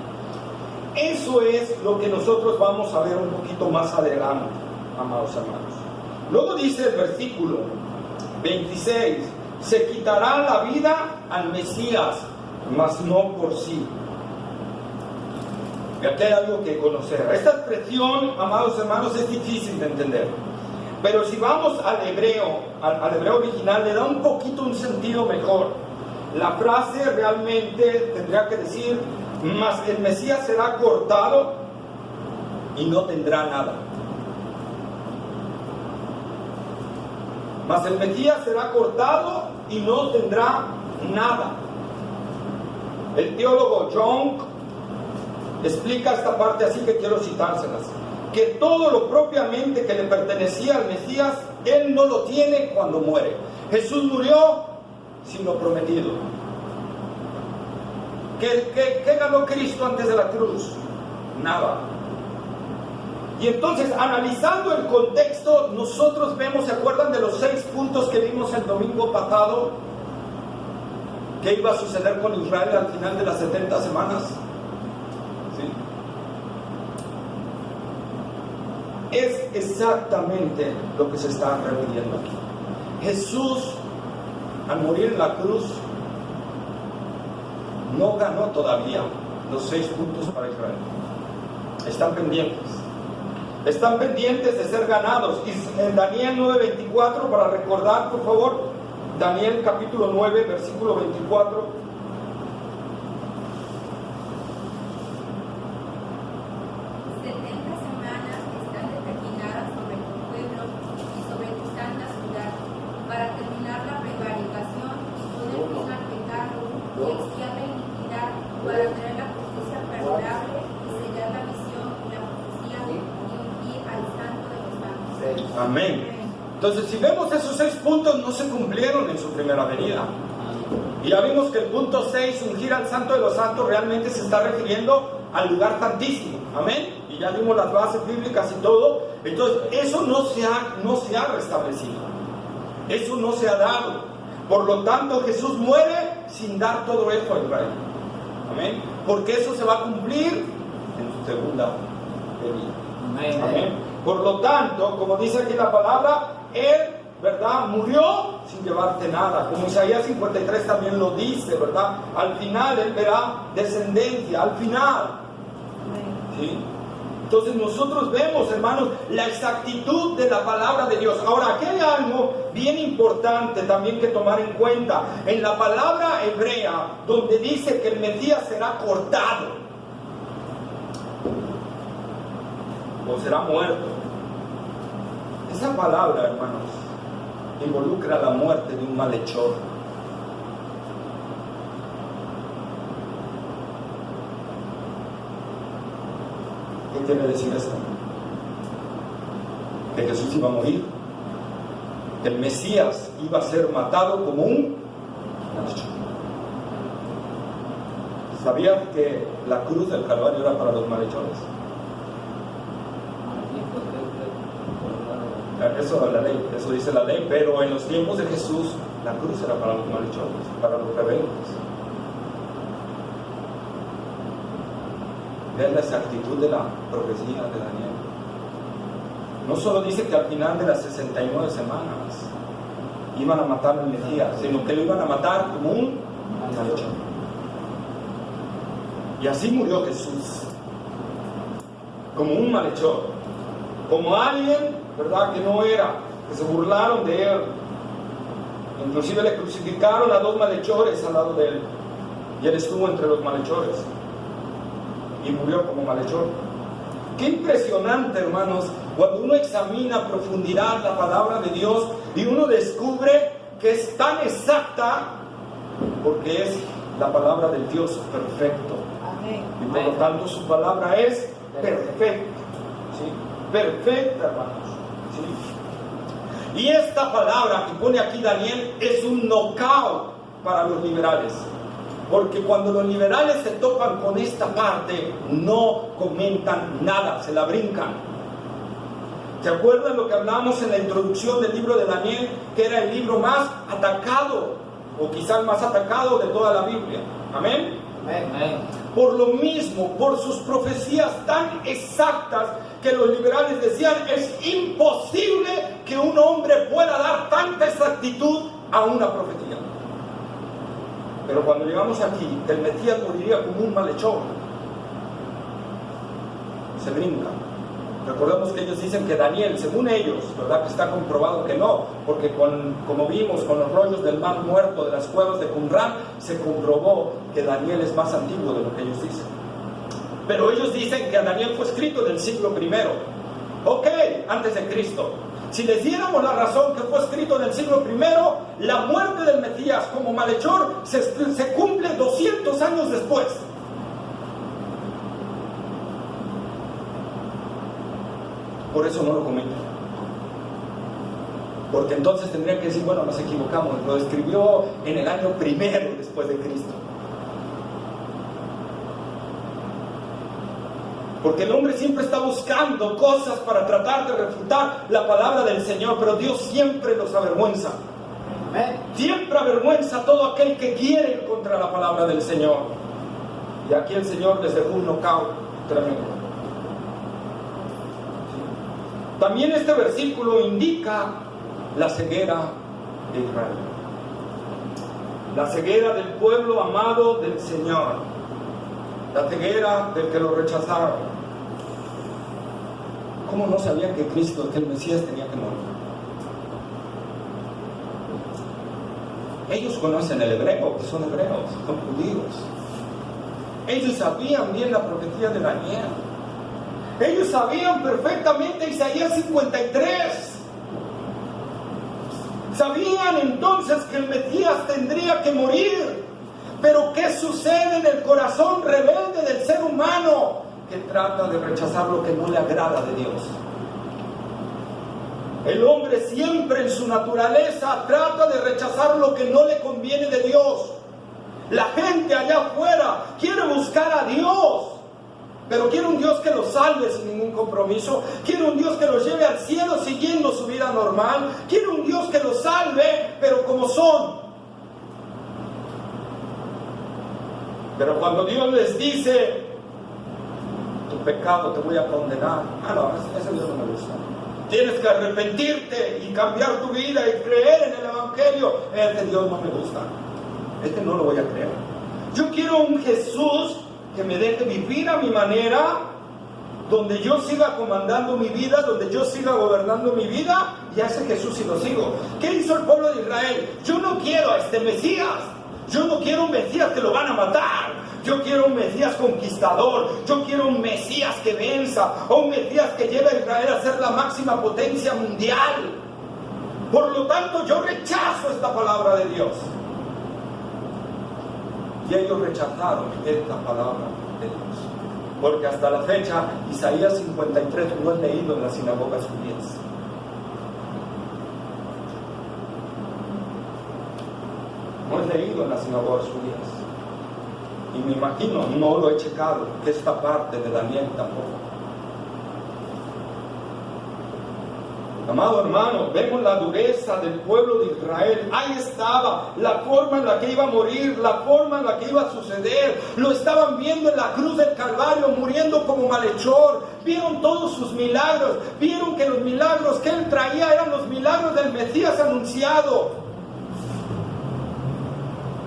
Eso es lo que nosotros vamos a ver un poquito más adelante, amados hermanos. Luego dice el versículo 26, se quitará la vida al Mesías, mas no por sí. Y aquí hay algo que conocer. Esta expresión, amados hermanos, es difícil de entender. Pero si vamos al hebreo original, le da un poquito un sentido mejor. La frase realmente tendría que decir, mas el Mesías será cortado y no tendrá nada. Mas el Mesías será cortado y no tendrá nada. El teólogo Young explica esta parte así, que quiero citárselas. Que todo lo propiamente que le pertenecía al Mesías, Él no lo tiene cuando muere. Jesús murió sin lo prometido. ¿Qué ganó Cristo antes de la cruz? Nada. Y entonces, analizando el contexto, nosotros vemos, ¿se acuerdan de los 6 puntos que vimos el domingo pasado? ¿Qué iba a suceder con Israel al final de las 70 semanas? ¿Sí? Es exactamente lo que se está refiriendo aquí. Jesús, al morir en la cruz, no ganó todavía los 6 puntos para Israel. Están pendientes. Están pendientes de ser ganados. Y en Daniel 9:24, para recordar, por favor, Daniel capítulo 9, versículo 24. Amén. Entonces, si vemos esos 6 puntos, no se cumplieron en su primera venida. Y ya vimos que el punto 6, ungir al Santo de los Santos, realmente se está refiriendo al lugar santísimo. Amén. Y ya vimos las bases bíblicas y todo. Entonces, eso no se ha restablecido. Eso no se ha dado. Por lo tanto, Jesús muere sin dar todo eso a Israel. Amén. Porque eso se va a cumplir en su segunda venida. Amén. Amén. Por lo tanto, como dice aquí la palabra, Él, ¿verdad?, murió sin llevarte nada. Como Isaías 53 también lo dice, ¿verdad? Al final Él verá descendencia, al final. ¿Sí? Entonces nosotros vemos, hermanos, la exactitud de la palabra de Dios. Ahora, aquí hay algo bien importante también que tomar en cuenta. En la palabra hebrea, donde dice que el Mesías será cortado o será muerto, esa palabra, hermanos, involucra la muerte de un malhechor. ¿Qué quiere decir esto? Que Jesús iba a morir, que el Mesías iba a ser matado como un malhechor. ¿Sabían que la cruz del Calvario era para los malhechores? Eso, la ley, eso dice la ley, pero en los tiempos de Jesús la cruz era para los malhechores, para los rebeldes. Vean la exactitud de la profecía de Daniel. No solo dice que al final de las 69 semanas iban a matar al Mesías, sino que lo iban a matar como un malhechor. Y así murió Jesús, como un malhechor, como alguien, ¿verdad?, que no era, que se burlaron de él. Inclusive le crucificaron a 2 malhechores al lado de él, y él estuvo entre los malhechores y murió como malhechor. Qué impresionante, hermanos, cuando uno examina a profundidad la palabra de Dios y uno descubre que es tan exacta, porque es la palabra del Dios perfecto. Amén. Y por lo tanto su palabra es perfecta, ¿sí? Perfecta, hermanos, ¿sí? Y esta palabra que pone aquí Daniel es un knockout para los liberales, porque cuando los liberales se topan con esta parte no comentan nada, se la brincan. ¿Se acuerdan lo que hablamos en la introducción del libro de Daniel, que era el libro más atacado, o quizá el más atacado de toda la Biblia? Amén. Amén. Por lo mismo, por sus profecías tan exactas, que los liberales decían, es imposible que un hombre pueda dar tanta exactitud a una profecía. Pero cuando llegamos aquí, que el Mesías moriría como un malhechor, se brinca. Recordemos que ellos dicen que Daniel, según ellos, ¿verdad?, que está comprobado que no, porque como vimos con los rollos del mar muerto de las cuevas de Qumran, se comprobó que Daniel es más antiguo de lo que ellos dicen. Pero ellos dicen que Daniel fue escrito en el siglo I. Ok, antes de Cristo. Si les diéramos la razón que fue escrito en el siglo I, la muerte del Mesías como malhechor se cumple 200 años después. Por eso no lo comentan. Porque entonces tendrían que decir, bueno, nos equivocamos, lo escribió en el año primero después de Cristo. Porque el hombre siempre está buscando cosas para tratar de refutar la palabra del Señor, pero Dios siempre los avergüenza. Siempre avergüenza a todo aquel que quiere ir contra la palabra del Señor. Y aquí el Señor les dejó un knockout tremendo. También este versículo indica la ceguera de Israel. La ceguera del pueblo amado del Señor. La ceguera del que lo rechazaron. ¿Cómo no sabían que Cristo, que el Mesías tenía que morir? Ellos conocen el hebreo, que son hebreos, son judíos. Ellos sabían bien la profecía de Daniel. Ellos sabían perfectamente Isaías 53. Sabían entonces que el Mesías tendría que morir. Pero ¿qué sucede en el corazón rebelde del ser humano? Que trata de rechazar lo que no le agrada de Dios. El hombre siempre en su naturaleza trata de rechazar lo que no le conviene de Dios. La gente allá afuera quiere buscar a Dios, pero quiere un Dios que los salve sin ningún compromiso. Quiere un Dios que los lleve al cielo siguiendo su vida normal. Quiere un Dios que los salve, pero como son. Pero cuando Dios les dice, tu pecado te voy a condenar, no, ese Dios no me gusta. Tienes que arrepentirte y cambiar tu vida y creer en el Evangelio. Ese Dios no me gusta. Este no lo voy a creer. Yo quiero un Jesús que me deje vivir a mi manera, donde yo siga comandando mi vida, donde yo siga gobernando mi vida, y a ese Jesús sí lo sigo. ¿Qué hizo el pueblo de Israel? Yo no quiero a este Mesías. Yo no quiero un Mesías que lo van a matar. Yo quiero un Mesías conquistador. Yo quiero un Mesías que venza. O un Mesías que lleve a Israel a ser la máxima potencia mundial. Por lo tanto, yo rechazo esta palabra de Dios. Y ellos rechazaron esta palabra de Dios. Porque hasta la fecha, Isaías 53 no es leído en las sinagogas judías. No es leído en las sinagogas judías. Y me imagino, no lo he checado, que esta parte de Daniel tampoco. Amado hermano, vemos la dureza del pueblo de Israel. Ahí estaba la forma en la que iba a morir, la forma en la que iba a suceder. Lo estaban viendo en la cruz del Calvario, muriendo como malhechor. Vieron todos sus milagros. Vieron que los milagros que él traía eran los milagros del Mesías anunciado.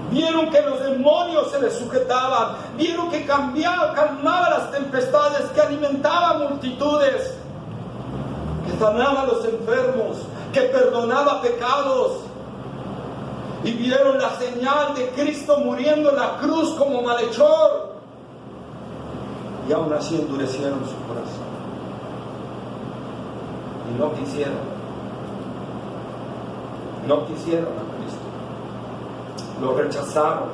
Vieron que los demonios se les sujetaban. Vieron que calmaba las tempestades, que alimentaba multitudes, que sanaba a los enfermos, que perdonaba pecados. Y vieron la señal de Cristo muriendo en la cruz como malhechor. Y aún así endurecieron su corazón. Y no quisieron. No quisieron a Cristo. Lo rechazaron.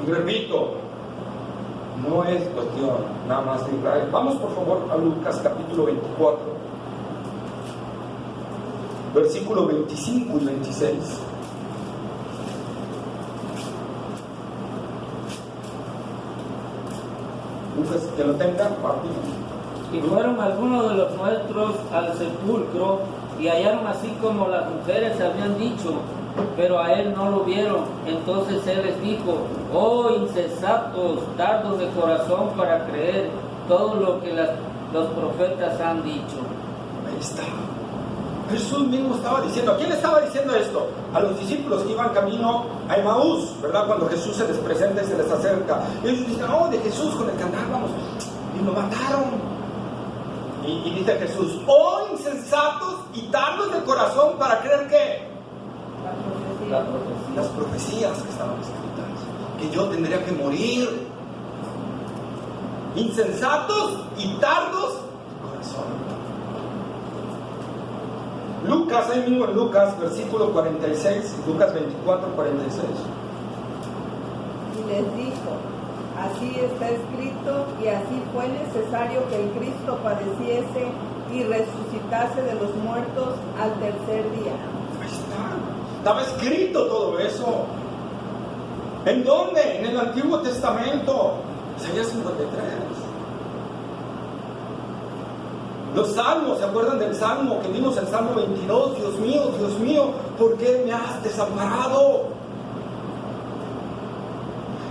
Y repito, no es cuestión nada más de Israel. Vamos por favor a Lucas capítulo 24, versículo 25 y 26. Lucas, que lo tenga rápido. Y fueron algunos de los nuestros al sepulcro y hallaron así como las mujeres habían dicho, pero a él no lo vieron. Entonces él les dijo: oh insensatos, tardos de corazón para creer todo lo que los profetas han dicho. Ahí está. Jesús mismo estaba diciendo. ¿A quién le estaba diciendo esto? A los discípulos que iban camino a Emaús, ¿verdad? Cuando Jesús se les presenta y se les acerca. Y ellos dicen: oh, de Jesús con el que andábamos. Y lo mataron. Y dice Jesús: oh insensatos y tardos de corazón para creer ¿qué? Las profecías que estaban escritas, que yo tendría que morir. Insensatos y tardos de corazón. Lucas, ahí mismo en Lucas, versículo 46, Lucas 24, 46. Y les dijo: así está escrito, y así fue necesario que el Cristo padeciese y resucitase de los muertos al tercer día. Ahí está. Estaba escrito todo eso. ¿En dónde? En el Antiguo Testamento. Isaías 53. Los salmos, ¿se acuerdan del salmo que vimos, el Salmo 22? Dios mío, ¿por qué me has desamparado?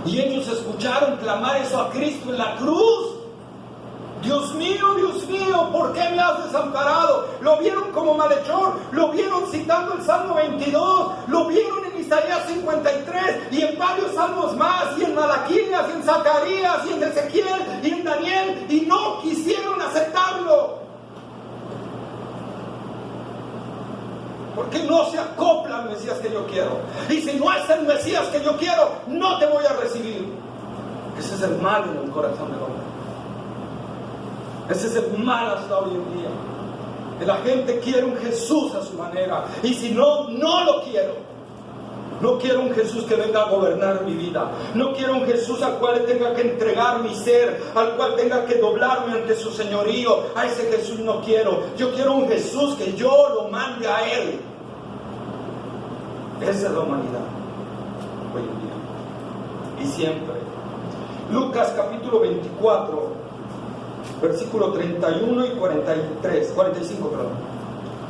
Y ellos escucharon clamar eso a Cristo en la cruz. Dios mío, ¿por qué me has desamparado? Lo vieron como malhechor, lo vieron citando el Salmo 22, lo vieron en Isaías 53 y en varios salmos más, y en Malaquías, y en Zacarías, y en Ezequiel, y en Daniel, y no quisieron aceptarlo. Porque no se acopla al Mesías que yo quiero. Y si no es el Mesías que yo quiero, no te voy a recibir. Ese es el mal en el corazón del hombre. Ese es el mal hasta hoy en día. Que la gente quiere un Jesús a su manera. Y si no, no lo quiero. No quiero un Jesús que venga a gobernar mi vida. No quiero un Jesús al cual tenga que entregar mi ser, al cual tenga que doblarme ante su señorío. A ese Jesús no quiero. Yo quiero un Jesús que yo lo mande a Él. Esa es la humanidad hoy en día. Y siempre. Lucas capítulo 24, versículo 31 y 45, perdón.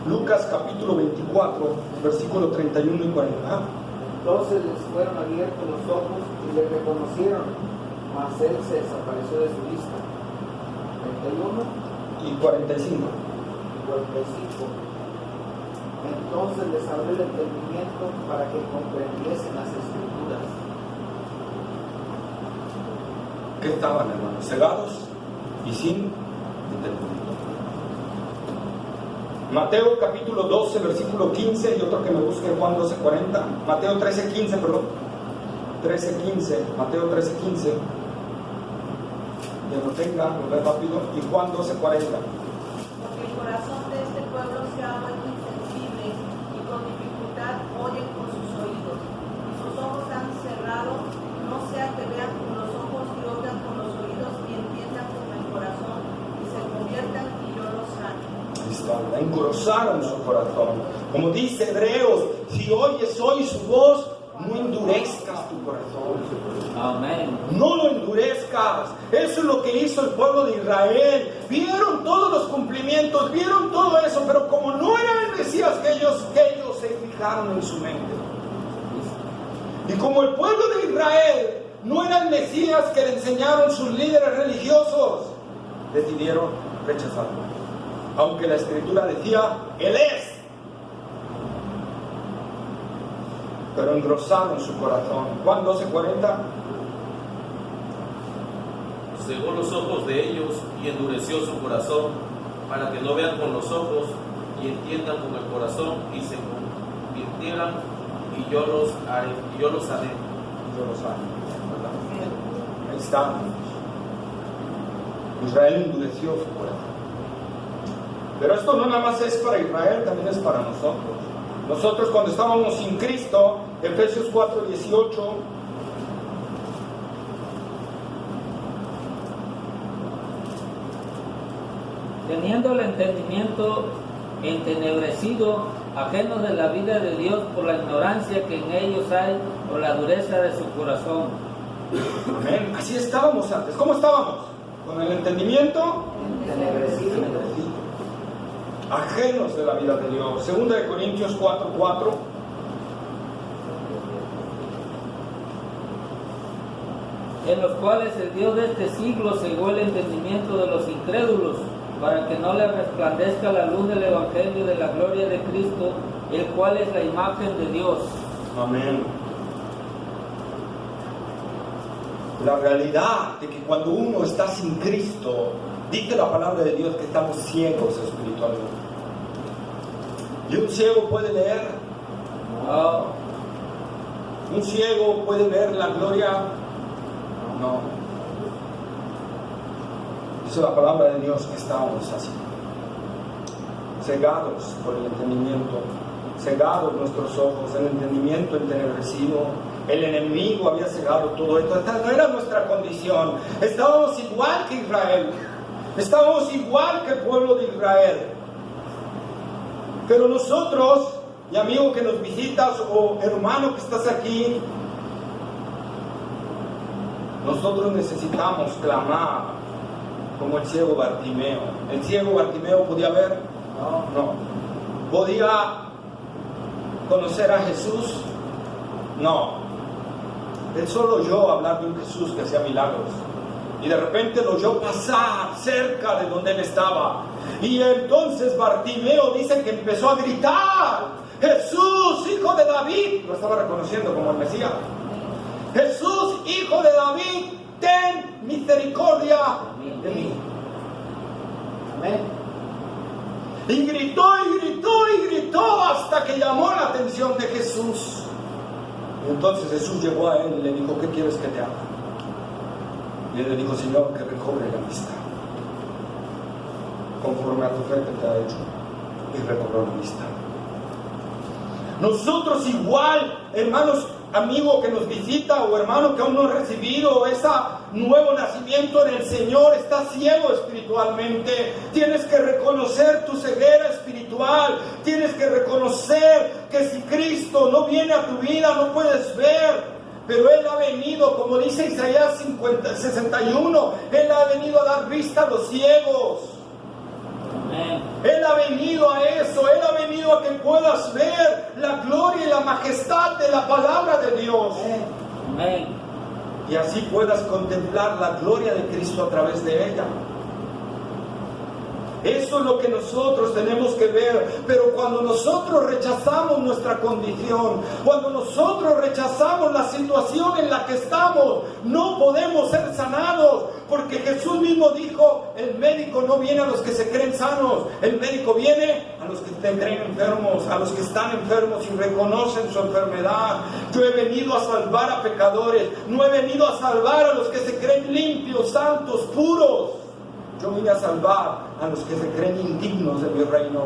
Lucas capítulo 24, versículo 31 y 40. Entonces les fueron abiertos los ojos y le reconocieron, mas él se desapareció de su vista. 31 y 45. y 45. Entonces les abrió el entendimiento para que comprendiesen las escrituras. ¿Qué estaban, hermanos? Cegados y sin entendimiento. Mateo capítulo 12, versículo 15, y otro que me busque, Juan 12, 40. Mateo 13, 15, perdón. 13, 15. Mateo 13, 15. Ya lo tenga, lo ve rápido. Y Juan 12, 40. Porque el corazón de este pueblo se ha vuelto insensible espalda, engrosaron su corazón. Como dice Hebreos, si oyes hoy su voz, no endurezcas tu corazón. Amén. No lo endurezcas. Eso es lo que hizo el pueblo de Israel. Vieron todos los cumplimientos, vieron todo eso, pero como no era el Mesías que ellos se fijaron en su mente. Y como el pueblo de Israel no era el Mesías que le enseñaron sus líderes religiosos, decidieron rechazarlo. Aunque la Escritura decía, Él es. Pero engrosaron su corazón. Juan 12:40. Cegó los ojos de ellos y endureció su corazón, para que no vean con los ojos y entiendan con el corazón y se convirtieran, y yo los haré. ¿Verdad? Ahí está. Israel endureció su corazón. Pero esto no nada más es para Israel, también es para nosotros. Nosotros cuando estábamos sin Cristo, Efesios 4:18, teniendo el entendimiento entenebrecido, ajenos de la vida de Dios por la ignorancia que en ellos hay, por la dureza de su corazón. amén. Así estábamos antes. ¿Cómo estábamos? Con el entendimiento Entenebrecido. ajenos de la vida de Dios. 2 Corintios 4:4. En los cuales el Dios de este siglo cegó el entendimiento de los incrédulos, para que no les resplandezca la luz del Evangelio de la gloria de Cristo, el cual es la imagen de Dios. Amén. La realidad de que cuando uno está sin Cristo, dice la palabra de Dios que estamos ciegos espiritualmente. ¿Y un ciego puede leer? No. ¿Un ciego puede ver la gloria? No. Dice la palabra de Dios que estábamos así, cegados por el entendimiento, cegados nuestros ojos, el entendimiento entenebrecido. El enemigo había cegado todo esto. Esta no era nuestra condición. Estábamos igual que Israel. Estábamos igual que el pueblo de Israel. Pero nosotros, y amigo que nos visitas o hermano que estás aquí, nosotros necesitamos clamar como el ciego Bartimeo. ¿El ciego Bartimeo podía ver? No. ¿Podía conocer a Jesús? No. Él solo oyó hablar de un Jesús que hacía milagros. Y de repente lo oyó pasar cerca de donde él estaba. Y entonces Bartimeo dice que empezó a gritar: Jesús, hijo de David. Lo estaba reconociendo como el Mesías. Jesús, hijo de David, ten misericordia de mí. Amén. Y gritó y gritó y gritó hasta que llamó la atención de Jesús. Y entonces Jesús llegó a él y le dijo: ¿qué quieres que te haga? Y él le dijo: Señor, que recobre la vista, conforme a tu fe que te ha hecho. Y recobró la vista. Nosotros igual, hermanos, amigo que nos visita o hermano que aún no ha recibido ese nuevo nacimiento en el Señor, está ciego espiritualmente. Tienes que reconocer tu ceguera espiritual. Tienes que reconocer que si Cristo no viene a tu vida no puedes ver. Pero Él ha venido, como dice Isaías 61, Él ha venido a dar vista a los ciegos. Amén. Él ha venido a eso, Él ha venido a que puedas ver la gloria y la majestad de la palabra de Dios. Amén. Y así puedas contemplar la gloria de Cristo a través de ella. Eso es lo que nosotros tenemos que ver. Pero cuando nosotros rechazamos nuestra condición, cuando nosotros rechazamos la situación en la que estamos, no podemos ser sanados. Porque Jesús mismo dijo: el médico no viene a los que se creen sanos, el médico viene a los que se creen enfermos, a los que están enfermos y reconocen su enfermedad. Yo he venido a salvar a pecadores, no he venido a salvar a los que se creen limpios, santos, puros. Yo vine a salvar a los que se creen indignos de mi reino.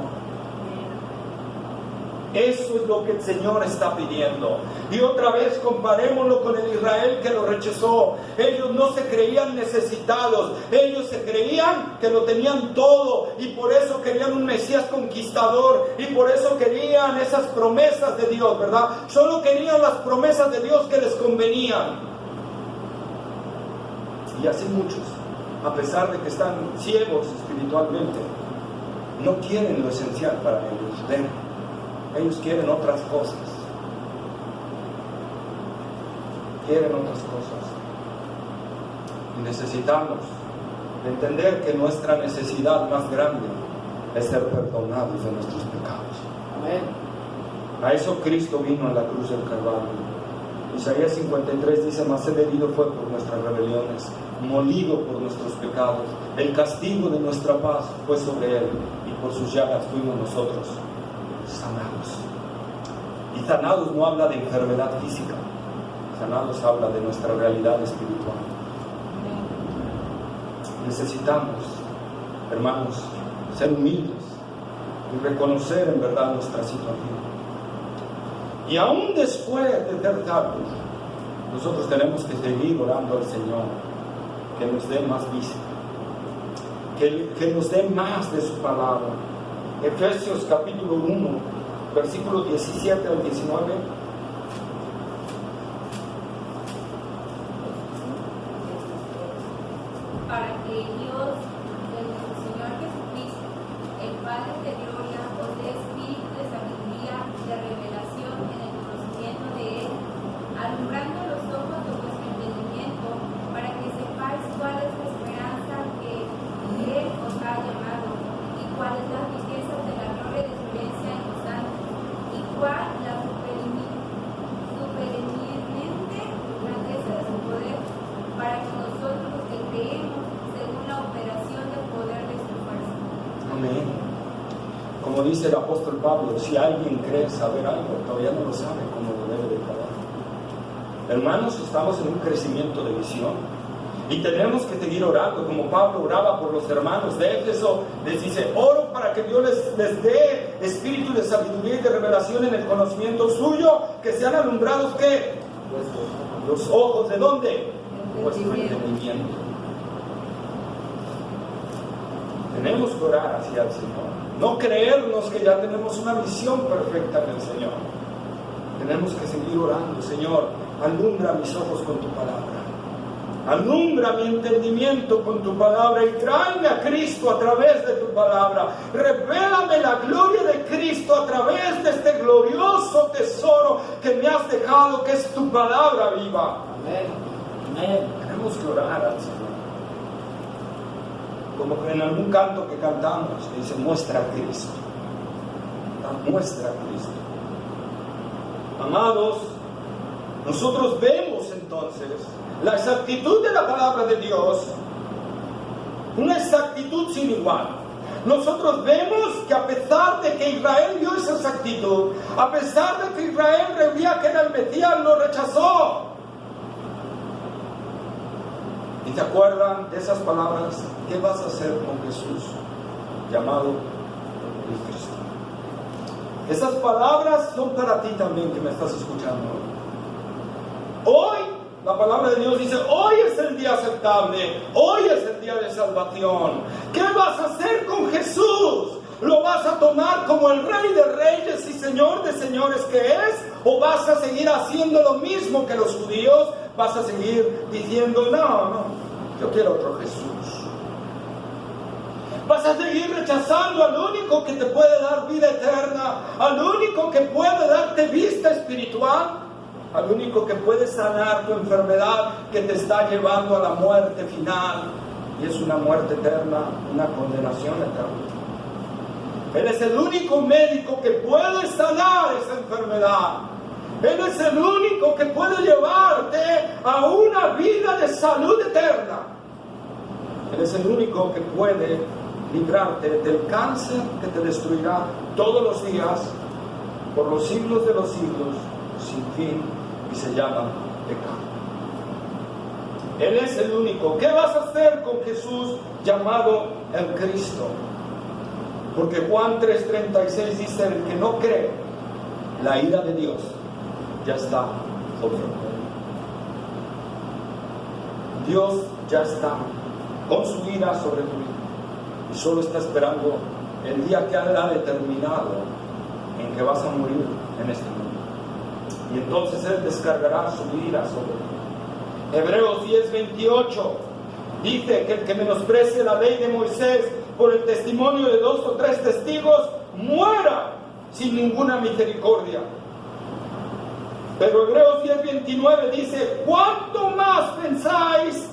Eso es lo que el Señor está pidiendo. Y otra vez comparémoslo con el Israel que lo rechazó. Ellos no se creían necesitados, ellos se creían que lo tenían todo, y por eso querían un Mesías conquistador, y por eso querían esas promesas de Dios, ¿verdad? Solo querían las promesas de Dios que les convenían. Y así muchos, a pesar de que están ciegos espiritualmente, no quieren lo esencial para ellos, ver. Ellos quieren otras cosas. Quieren otras cosas. Y necesitamos entender que nuestra necesidad más grande es ser perdonados de nuestros pecados. Amén. A eso Cristo vino en la cruz del Calvario. Isaías 53 dice: mas el herido fue por nuestras rebeliones, molido por nuestros pecados. El castigo de nuestra paz fue sobre él, y por sus llagas fuimos nosotros sanados. Y sanados no habla de enfermedad física, sanados habla de nuestra realidad espiritual. Necesitamos, hermanos, ser humildes y reconocer en verdad nuestra situación. Y aún después de ser salvos, nosotros tenemos que seguir orando al Señor que nos dé más vista, que nos dé más de su palabra. Efesios capítulo 1, versículos 17 al 19. Para que Dios, de nuestro Señor Jesucristo, el Padre de gloria, os dé espíritu de sabiduría, de revelación en el conocimiento de Él, alumbrando los ojos de vuestro entendimiento, para que sepáis cuál es la esperanza que Él os ha llamado, y cuál es la riqueza de la gloria de su herencia en los santos, y cuál la supereminente grandeza de su poder, para que nosotros los que creemos, según la operación del poder de su fuerza. Amén. Como dice el apóstol Pablo, si alguien cree saber algo, todavía no lo sabe como lo debe declarar. Hermanos, estamos en un crecimiento de visión y tenemos que seguir orando, como Pablo oraba por los hermanos de Éfeso. Les dice: oro para que Dios les dé espíritu de sabiduría y de revelación en el conocimiento suyo, que sean alumbrados, ¿qué? Los ojos, ¿de dónde? Vuestro entendimiento. Tenemos que orar hacia el Señor, no creernos que ya tenemos una visión perfecta en el Señor. Tenemos que seguir orando: Señor, alumbra mis ojos con tu palabra, alumbra mi entendimiento con tu palabra, y tráeme a Cristo a través de tu palabra. Revélame la gloria de Cristo a través de este glorioso tesoro que me has dejado, que es tu palabra viva. Amén. Amén. Tenemos que orar al Señor. Como en algún canto que cantamos, que dice: muestra a Cristo. Muestra a Cristo. Amados, nosotros vemos entonces la exactitud de la palabra de Dios, una exactitud sin igual. Nosotros vemos que a pesar de que Israel dio esa exactitud, a pesar de que Israel creía que era el Mesías, lo rechazó. ¿Y te acuerdan de esas palabras? ¿Qué vas a hacer con Jesús, llamado el Cristo? Esas palabras son para ti también, que me estás escuchando. Hoy, la palabra de Dios dice: hoy es el día aceptable, hoy es el día de salvación. ¿Qué vas a hacer con Jesús? ¿Lo vas a tomar como el Rey de Reyes y Señor de Señores que es? ¿O vas a seguir haciendo lo mismo que los judíos? ¿Vas a seguir diciendo: no, yo quiero otro Jesús? ¿Vas a seguir rechazando al único que te puede dar vida eterna, al único que puede darte vista espiritual, al único que puede sanar tu enfermedad que te está llevando a la muerte final? Y es una muerte eterna, una condenación eterna. Él es el único médico que puede sanar esa enfermedad. Él es el único que puede llevarte a una vida de salud eterna. Él es el único que puede librarte del cáncer que te destruirá todos los días, por los siglos de los siglos, sin fin, y se llama pecado. Él es el único. ¿Qué vas a hacer con Jesús, llamado el Cristo? Porque Juan 3:36 dice: el que no cree La ira de Dios ya está sobre él. Dios ya está con su ira sobre tu vida y solo está esperando el día que Él ha determinado en que vas a morir en este mundo. Y entonces Él descargará su ira sobre ti. Hebreos 10:28 dice que el que menosprecie la ley de Moisés por el testimonio de 2 o 3 testigos muera sin ninguna misericordia. Pero Hebreos 10:29 dice: ¿cuánto más pensáis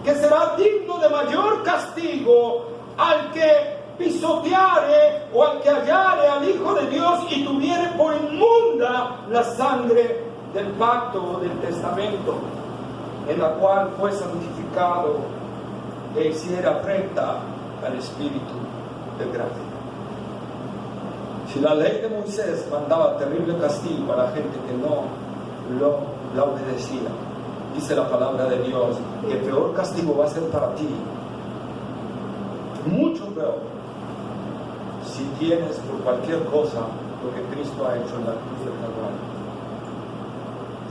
que será digno de mayor castigo al que pisoteare o al que hallare al Hijo de Dios y tuviere por inmunda la sangre del pacto o del testamento, en la cual fue santificado e hiciera afrenta al Espíritu de gracia? Si la ley de Moisés mandaba terrible castigo a la gente que no la obedecía, dice la palabra de Dios que peor castigo va a ser para ti, mucho peor, si tienes por cualquier cosa lo que Cristo ha hecho en la cruz del Calvario.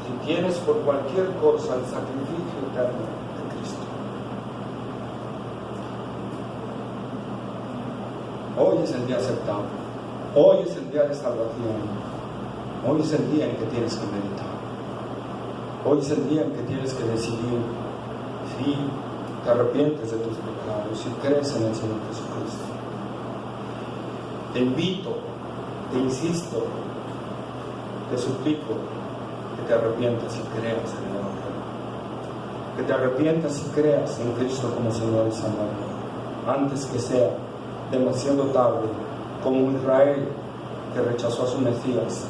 Si tienes por cualquier cosa el sacrificio eterno de Cristo. Hoy es el día aceptable. Hoy es el día de salvación. Hoy es el día en que tienes que meditar. Hoy es el día en que tienes que decidir si te arrepientes de tus pecados, si crees en el Señor Jesucristo. Te invito, te insisto, te suplico que te arrepientas y creas en el Evangelio. Que te arrepientas y creas en Cristo como Señor y Salvador, antes que sea demasiado tarde, como Israel, que rechazó a su Mesías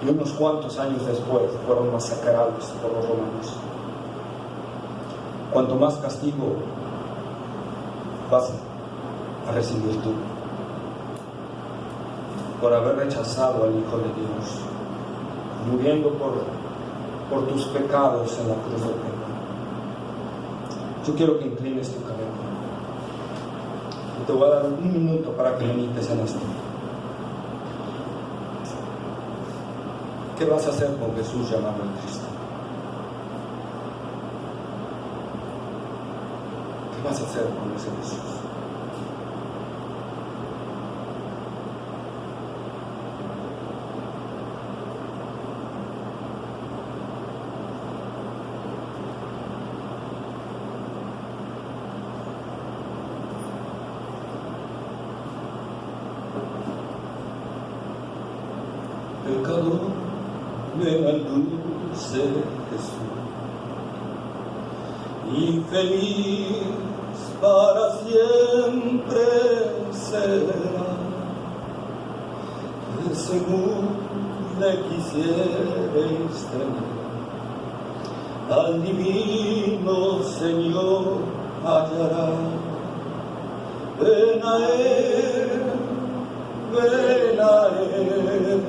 y unos cuantos años después fueron masacrados por los romanos. Cuanto más castigo vas a recibir tú por haber rechazado al Hijo de Dios, muriendo por tus pecados en la cruz del Calvario. Yo quiero que inclines tu cabeza y te voy a dar 1 minuto para que medites en esto. ¿Qué vas a hacer con Jesús llamado el Cristo? ¿Qué vas a hacer con ese Jesús? Pecador, ven al dulce Jesús, y feliz para siempre será, que según le quisierais tener, al divino Señor hallará. Ven a Él, ven a Él,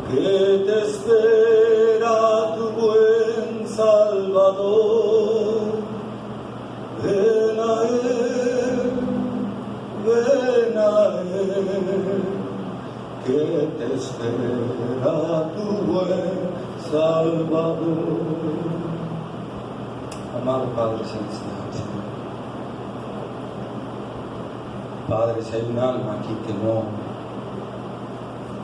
que te espera tu buen Salvador. Ven a Él, ven a Él, que te espera tu buen Salvador. Amado Padre Celestial, Señor. Padre, si hay un alma aquí que no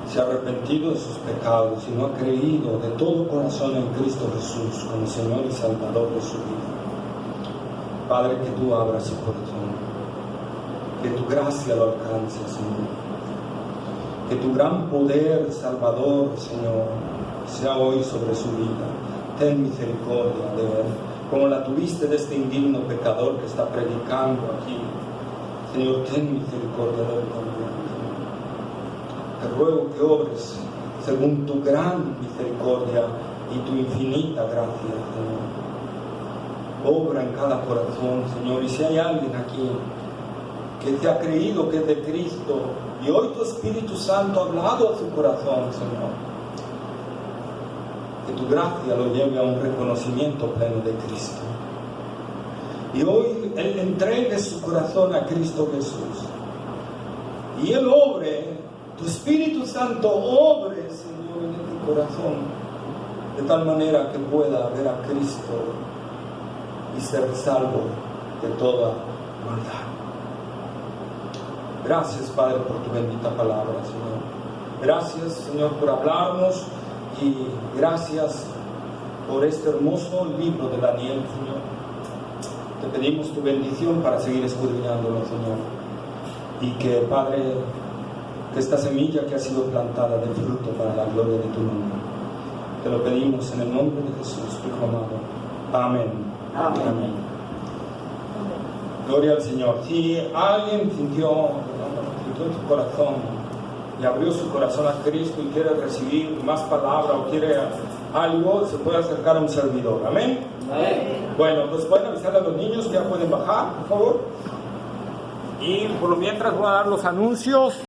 se ha arrepentido de sus pecados y no ha creído de todo corazón en Cristo Jesús como Señor y Salvador de su vida, Padre, que tú abras su corazón, que tu gracia lo alcance, Señor, que tu gran poder salvador, Señor, sea hoy sobre su vida. Ten misericordia de él, como la tuviste de este indigno pecador que está predicando aquí. Señor, ten misericordia de él también. Te ruego que obres según tu gran misericordia y tu infinita gracia, Señor. Obra en cada corazón, Señor. Y si hay alguien aquí que te ha creído que es de Cristo y hoy tu Espíritu Santo ha hablado a su corazón, Señor, que tu gracia lo lleve a un reconocimiento pleno de Cristo. Y hoy Él entregue su corazón a Cristo Jesús. Y Él obre tu Espíritu Santo obre, Señor, en tu corazón, de tal manera que pueda ver a Cristo y ser salvo de toda maldad. Gracias, Padre, por tu bendita palabra, Señor. Gracias, Señor, por hablarnos, y gracias por este hermoso libro de Daniel, Señor. Te pedimos tu bendición para seguir escudriñándolo, Señor. Y que, Padre, que esta semilla que ha sido plantada dé fruto para la gloria de tu nombre. Te lo pedimos en el nombre de Jesús, tu Hijo amado. Amén. Amén. Gloria al Señor. Si alguien sintió en su corazón y abrió su corazón a Cristo y quiere recibir más palabra o quiere algo, se puede acercar a un servidor. Amén. Bueno, pues pueden avisarle a los niños que ya pueden bajar, por favor. Y por lo mientras voy a dar los anuncios.